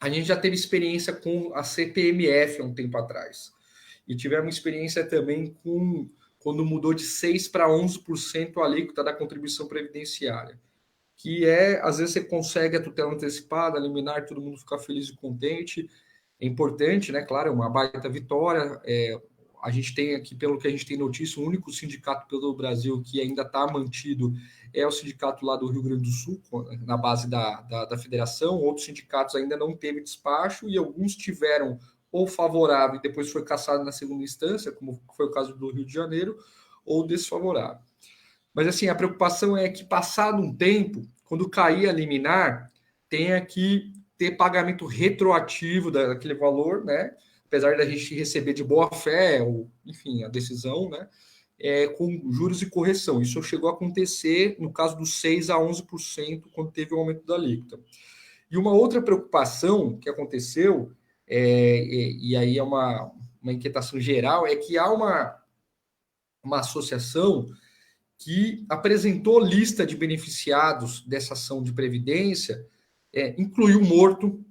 a gente já teve experiência com a CPMF há um tempo atrás. E tivemos experiência também quando mudou de 6% para 11% a alíquota da contribuição previdenciária. Que às vezes você consegue a tutela antecipada, a liminar, todo mundo fica feliz e contente. É importante, né? Claro, é uma baita vitória. A gente tem aqui, pelo que a gente tem notícia, o único sindicato pelo Brasil que ainda está mantido é o sindicato lá do Rio Grande do Sul, na base da federação. Outros sindicatos ainda não teve despacho e alguns tiveram ou favorável e depois foi cassado na segunda instância, como foi o caso do Rio de Janeiro, ou desfavorável. Mas, assim, a preocupação é que, passado um tempo, quando cair a liminar, tenha que ter pagamento retroativo daquele valor, né? Apesar da gente receber de boa fé, ou, enfim, a decisão, né? Com juros e correção. Isso chegou a acontecer no caso dos 6% a 11%, quando teve o aumento da alíquota. E uma outra preocupação que aconteceu, e aí é uma inquietação geral, é que há uma associação que apresentou lista de beneficiados dessa ação de previdência, incluiu morto,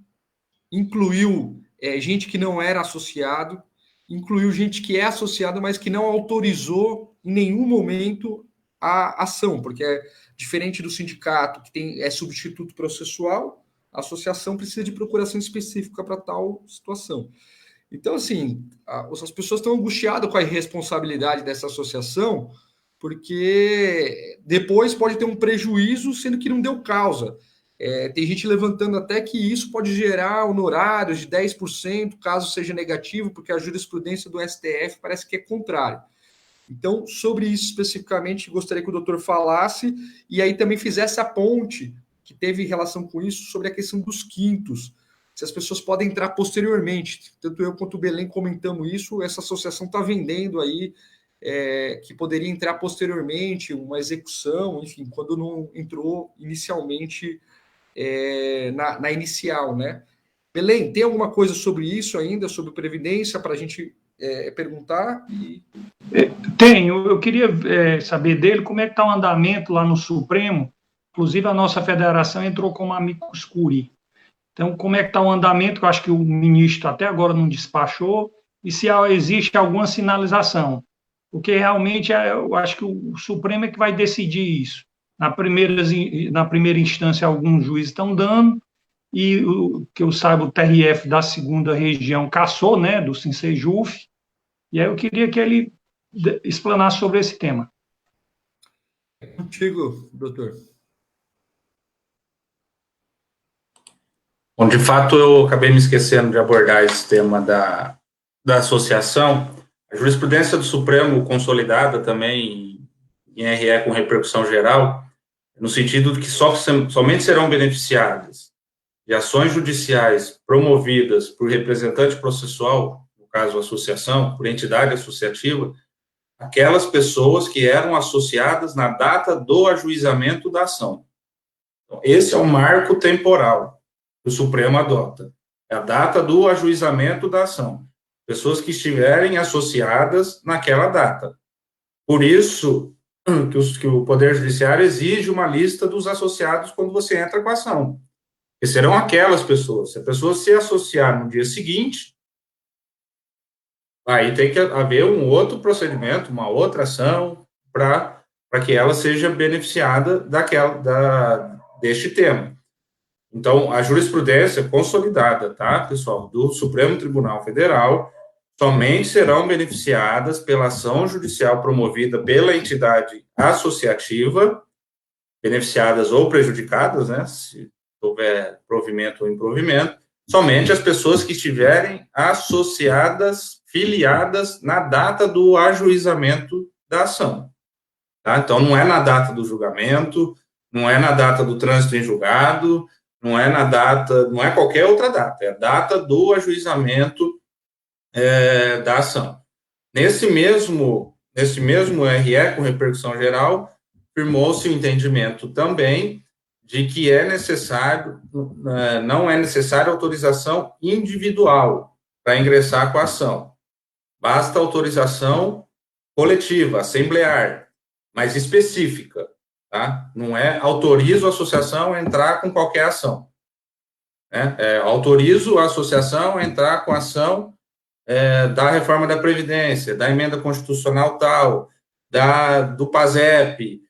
incluiu gente que não era associado, incluiu gente que é associado, mas que não autorizou em nenhum momento a ação, porque é diferente do sindicato, que é substituto processual, a associação precisa de procuração específica para tal situação. Então, assim, as pessoas estão angustiadas com a irresponsabilidade dessa associação, porque depois pode ter um prejuízo, sendo que não deu causa. Tem gente levantando até que isso pode gerar honorários de 10%, caso seja negativo, porque a jurisprudência do STF parece que é contrário. Então, sobre isso especificamente, gostaria que o doutor falasse, e aí também fizesse a ponte, que teve relação com isso, sobre a questão dos quintos. Se as pessoas podem entrar posteriormente. Tanto eu quanto o Belém comentamos isso, essa associação está vendendo aí, que poderia entrar posteriormente, uma execução, enfim, quando não entrou inicialmente na inicial, né? Belém, tem alguma coisa sobre isso ainda, sobre previdência, para a gente perguntar? Tenho. Eu queria saber dele como é que está o andamento lá no Supremo. Inclusive, a nossa federação entrou como amicus curiae. Então, como é que está o andamento, que eu acho que o ministro até agora não despachou, e se existe alguma sinalização. Porque realmente eu acho que o Supremo é que vai decidir isso. Na primeira instância, alguns juízes estão dando, e que eu saiba, o TRF da segunda região cassou, né, do Sincejuf, e aí eu queria que ele explanasse sobre esse tema. Contigo, doutor. Bom, de fato, eu acabei me esquecendo de abordar esse tema da associação. A jurisprudência do Supremo consolidada também em RE com repercussão geral, no sentido de que somente serão beneficiadas de ações judiciais promovidas por representante processual, no caso, associação, por entidade associativa, aquelas pessoas que eram associadas na data do ajuizamento da ação. Então, esse é o marco temporal que o Supremo adota. É a data do ajuizamento da ação. Pessoas que estiverem associadas naquela data. Por isso que o Poder Judiciário exige uma lista dos associados quando você entra com a ação. Que serão aquelas pessoas. Se a pessoa se associar no dia seguinte, aí tem que haver um outro procedimento, uma outra ação, para que ela seja beneficiada deste tema. Então, a jurisprudência consolidada, tá, pessoal, do Supremo Tribunal Federal, somente serão beneficiadas pela ação judicial promovida pela entidade associativa, beneficiadas ou prejudicadas, né, se houver provimento ou improvimento, somente as pessoas que estiverem associadas filiadas na data do ajuizamento da ação. Tá? Então, não é na data do julgamento, não é na data do trânsito em julgado, não é na data, não é qualquer outra data, é a data do ajuizamento da ação. Nesse mesmo RE, com repercussão geral, firmou-se o entendimento também de que não é necessária autorização individual para ingressar com a ação. Basta autorização coletiva, assemblear, mas específica, tá? Não é autorizo a associação a entrar com qualquer ação. Né? Autorizo a associação a entrar com a ação da reforma da Previdência, da emenda constitucional tal, do PASEP,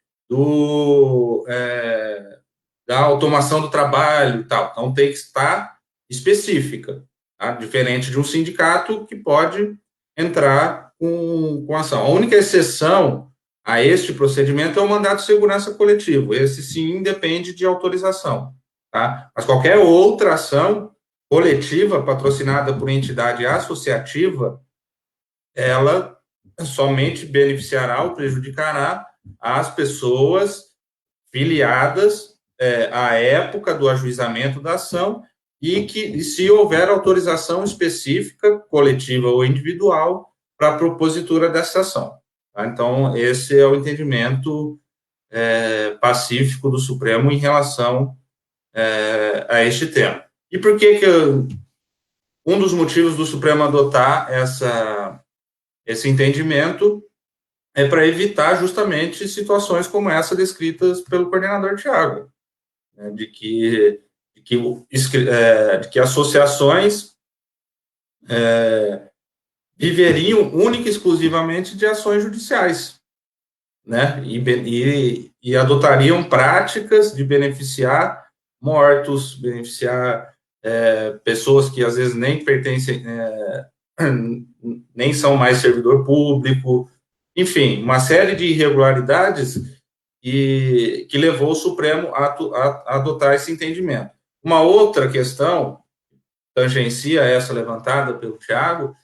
da automação do trabalho e tal. Então, tem que estar específica, tá? Diferente de um sindicato que pode entrar com ação. A única exceção a este procedimento é o mandato de segurança coletivo. Esse, sim, depende de autorização, tá? Mas qualquer outra ação coletiva patrocinada por entidade associativa, ela somente beneficiará ou prejudicará as pessoas filiadas à época do ajuizamento da ação e se houver autorização específica, coletiva ou individual, para a propositura dessa ação. Tá? Então, esse é o entendimento pacífico do Supremo em relação a este tema. E por que um dos motivos do Supremo adotar esse entendimento é para evitar justamente situações como essa descritas pelo coordenador Tiago, né, de que associações viveriam única e exclusivamente de ações judiciais, né, e adotariam práticas de beneficiar mortos, beneficiar pessoas que às vezes nem pertencem, nem são mais servidor público, enfim, uma série de irregularidades que levou o Supremo a adotar esse entendimento. Uma outra questão, tangencia essa levantada pelo Tiago,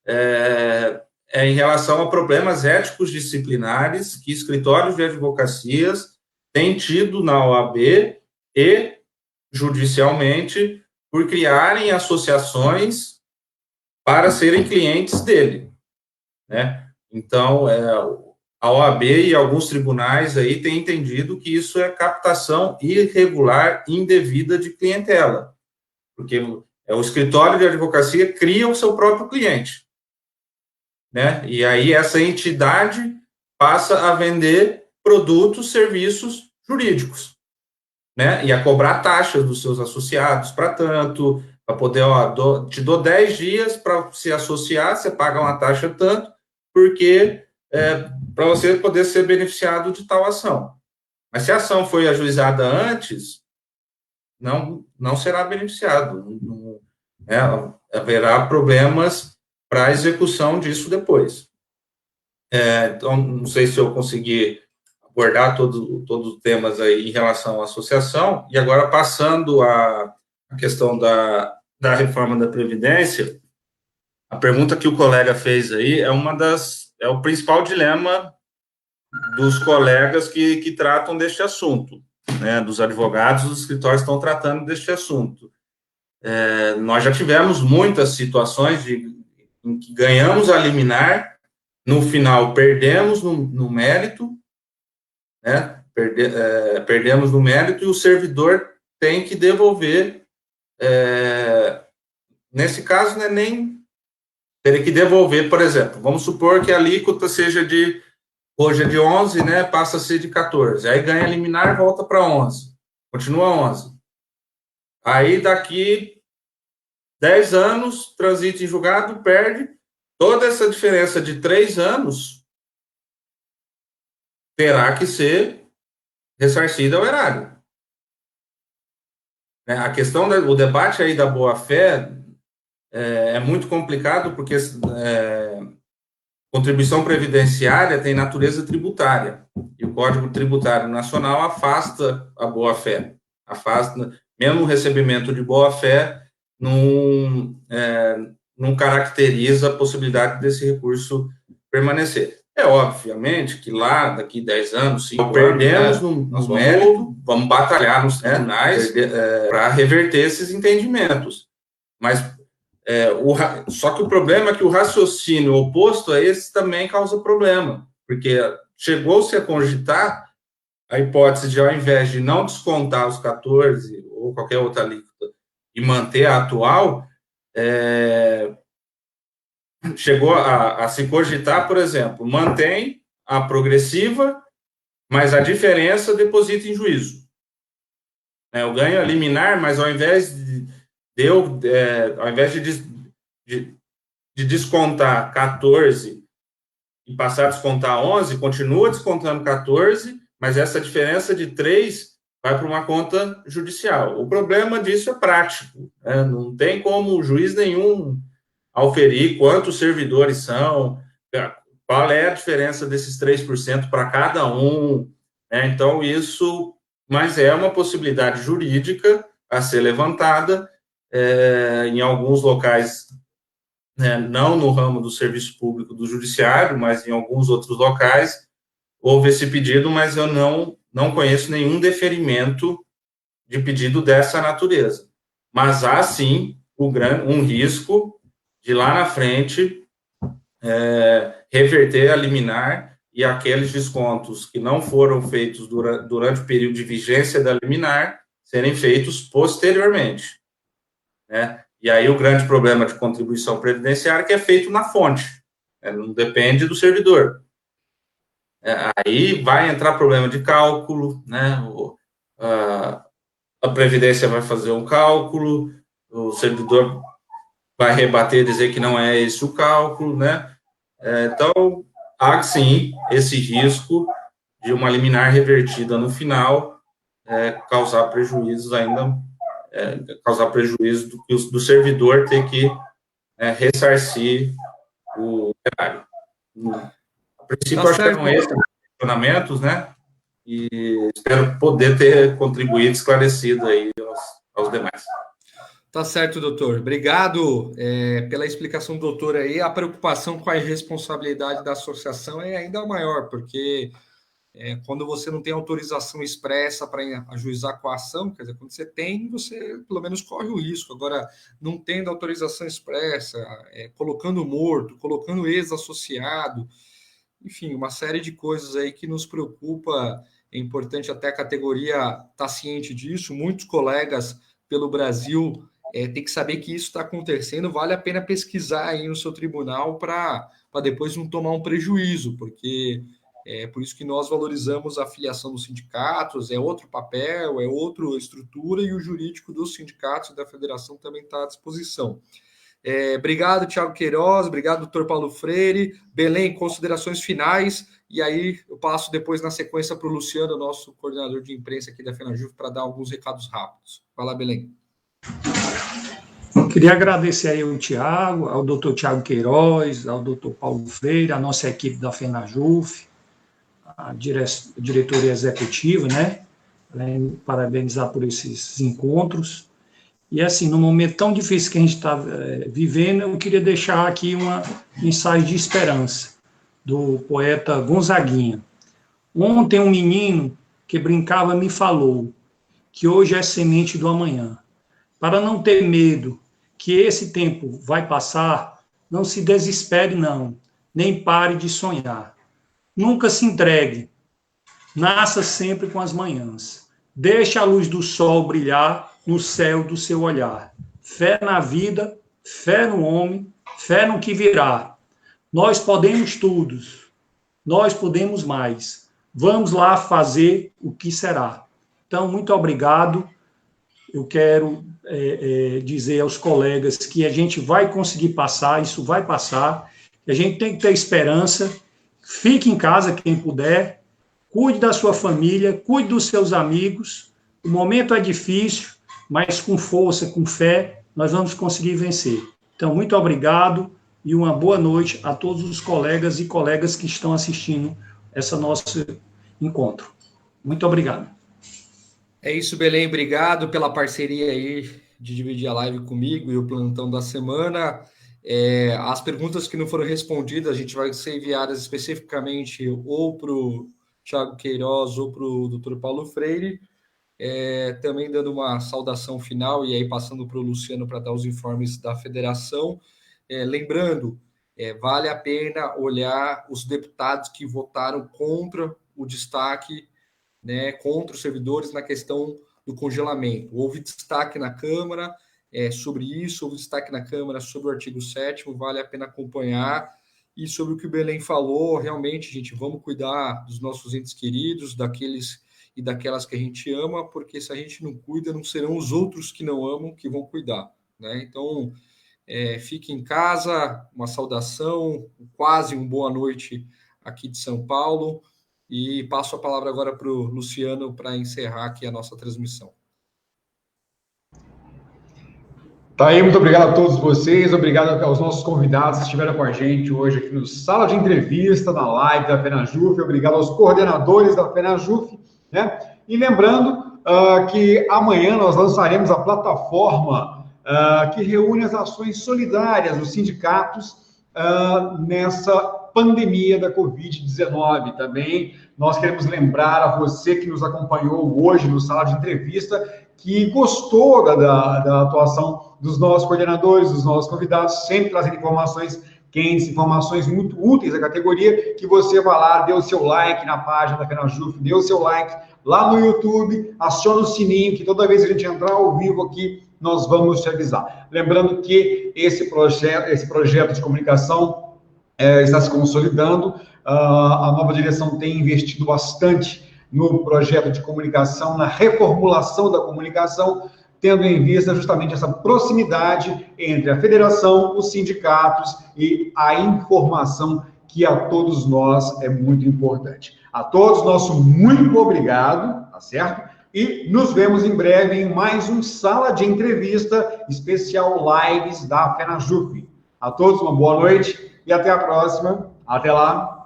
é em relação a problemas éticos disciplinares que escritórios de advocacias têm tido na OAB e judicialmente por criarem associações para serem clientes dele, né? Então, a OAB e alguns tribunais aí têm entendido que isso é captação irregular, indevida de clientela, porque o escritório de advocacia cria o seu próprio cliente, né? E aí essa entidade passa a vender produtos, serviços jurídicos, né? E a cobrar taxas dos seus associados para tanto, para poder, te dou 10 dias para se associar, você paga uma taxa tanto, porque para você poder ser beneficiado de tal ação. Mas se a ação foi ajuizada antes, não será beneficiado. Haverá problemas para a execução disso depois. Então, não sei se eu consegui abordar todos os temas aí em relação à associação, e agora passando à questão da reforma da Previdência, a pergunta que o colega fez aí é o principal dilema dos colegas que tratam deste assunto, né, dos advogados dos escritórios que estão tratando deste assunto. Nós já tivemos muitas situações em que ganhamos a liminar, no final perdemos no mérito, né, perdemos no mérito e o servidor tem que devolver, nesse caso, né, nem teria que devolver, por exemplo, vamos supor que a alíquota seja hoje é de 11, né, passa a ser de 14, aí ganha liminar, volta para 11, continua 11. Aí daqui 10 anos, transita em julgado, perde, toda essa diferença de 3 anos terá que ser ressarcida ao erário. A questão do debate aí da boa-fé é muito complicado, porque contribuição previdenciária tem natureza tributária, e o Código Tributário Nacional afasta a boa-fé, mesmo o recebimento de boa-fé não não caracteriza a possibilidade desse recurso permanecer. É obviamente que lá, daqui 10 anos, 5 perdemos no mérito, vamos batalhar nos tribunais para reverter esses entendimentos. Mas só que o problema é que o raciocínio oposto a esse também causa problema, porque chegou-se a cogitar a hipótese de, ao invés de não descontar os 14 ou qualquer outra alíquota e manter a atual, chegou a se cogitar, por exemplo, mantém a progressiva, mas a diferença deposita em juízo. O ganho é liminar, mas ao invés de descontar 14 e passar a descontar 11, continua descontando 14, mas essa diferença de 3 vai para uma conta judicial. O problema disso é prático, né? Não tem como o juiz nenhum auferir quantos servidores são, qual é a diferença desses 3% para cada um, né? Então, mas é uma possibilidade jurídica a ser levantada, em alguns locais, né, não no ramo do serviço público do judiciário, mas em alguns outros locais, houve esse pedido, mas eu não conheço nenhum deferimento de pedido dessa natureza. Mas há, sim, um risco de lá na frente reverter a liminar e aqueles descontos que não foram feitos durante o período de vigência da liminar serem feitos posteriormente, né? E aí o grande problema de contribuição previdenciária é que é feito na fonte, não depende do servidor. Aí vai entrar problema de cálculo, né? A Previdência vai fazer um cálculo, o servidor vai rebater, dizer que não é esse o cálculo, né? Então, há sim esse risco de uma liminar revertida no final causar prejuízos do servidor ter que ressarcir o erário. A princípio, acho que eram esses questionamentos, né? E espero poder ter contribuído, esclarecido aí aos demais. Tá certo, doutor. Obrigado pela explicação do doutor aí. A preocupação com a irresponsabilidade da associação é ainda maior, porque quando você não tem autorização expressa para ajuizar a coação, quer dizer, quando você tem, você pelo menos corre o risco. Agora, não tendo autorização expressa, colocando morto, colocando ex-associado, enfim, uma série de coisas aí que nos preocupa. É importante até a categoria estar ciente disso. Muitos colegas pelo Brasil tem que saber que isso está acontecendo. Vale a pena pesquisar aí no seu tribunal para depois não tomar um prejuízo, porque é por isso que nós valorizamos a filiação dos sindicatos, é outro papel, é outra estrutura, e o jurídico dos sindicatos e da federação também está à disposição. Obrigado, Thiago Queiroz, obrigado, doutor Paulo Freire. Belém, considerações finais, e aí eu passo depois na sequência para o Luciano, nosso coordenador de imprensa aqui da FenaJuve, para dar alguns recados rápidos. Vai lá, Belém. Eu queria agradecer aí ao Thiago, ao doutor Thiago Queiroz, ao doutor Paulo Freire, a nossa equipe da FenaJuve, a diretoria executiva, né? Parabenizar por esses encontros. E assim, num momento tão difícil que a gente está vivendo, eu queria deixar aqui uma mensagem de esperança do poeta Gonzaguinha. Ontem um menino que brincava me falou que hoje é semente do amanhã. Para não ter medo que esse tempo vai passar, não se desespere não, nem pare de sonhar. Nunca se entregue, nasça sempre com as manhãs. Deixe a luz do sol brilhar no céu do seu olhar. Fé na vida, fé no homem, fé no que virá. Nós podemos tudo, nós podemos mais. Vamos lá fazer o que será. Então, muito obrigado. Eu quero dizer aos colegas que a gente vai conseguir passar, isso vai passar. A gente tem que ter esperança. Fique em casa quem puder. Cuide da sua família, cuide dos seus amigos. O momento é difícil, mas com força, com fé, nós vamos conseguir vencer. Então, muito obrigado e uma boa noite a todos os colegas e colegas que estão assistindo esse nosso encontro. Muito obrigado. É isso, Belém. Obrigado pela parceria aí de dividir a live comigo e o plantão da semana. As perguntas que não foram respondidas, a gente vai ser enviadas especificamente ou para o Thiago Queiroz ou para o Dr. Paulo Freire, também dando uma saudação final e aí passando para o Luciano para dar os informes da federação. Lembrando, vale a pena olhar os deputados que votaram contra o destaque, né, contra os servidores na questão do congelamento. Houve destaque na Câmara sobre isso, houve destaque na Câmara sobre o artigo 7º, vale a pena acompanhar. E sobre o que o Belém falou, realmente, gente, vamos cuidar dos nossos entes queridos, daqueles e daquelas que a gente ama, porque se a gente não cuida, não serão os outros que não amam que vão cuidar, né? Então, fique em casa, uma saudação, quase uma boa noite aqui de São Paulo, e passo a palavra agora para o Luciano para encerrar aqui a nossa transmissão. Tá aí, muito obrigado a todos vocês, obrigado aos nossos convidados que estiveram com a gente hoje aqui no Sala de Entrevista, na live da FENAJUF, obrigado aos coordenadores da FENAJUF, né? E lembrando que amanhã nós lançaremos a plataforma que reúne as ações solidárias dos sindicatos nessa pandemia da Covid-19 também. Nós queremos lembrar a você que nos acompanhou hoje no Sala de Entrevista, que gostou da atuação dos nossos coordenadores, dos nossos convidados, sempre trazendo informações quentes, informações muito úteis à categoria, que você vá lá, dê o seu like na página da FENAJUF, dê o seu like lá no YouTube, acione o sininho, que toda vez que a gente entrar ao vivo aqui, nós vamos te avisar. Lembrando que esse projeto de comunicação está se consolidando, a nova direção tem investido bastante no projeto de comunicação, na reformulação da comunicação, tendo em vista justamente essa proximidade entre a federação, os sindicatos e a informação que a todos nós é muito importante. A todos, nosso muito obrigado, tá certo? E nos vemos em breve em mais um Sala de Entrevista especial Lives da FENAJUF. A todos uma boa noite e até a próxima. Até lá.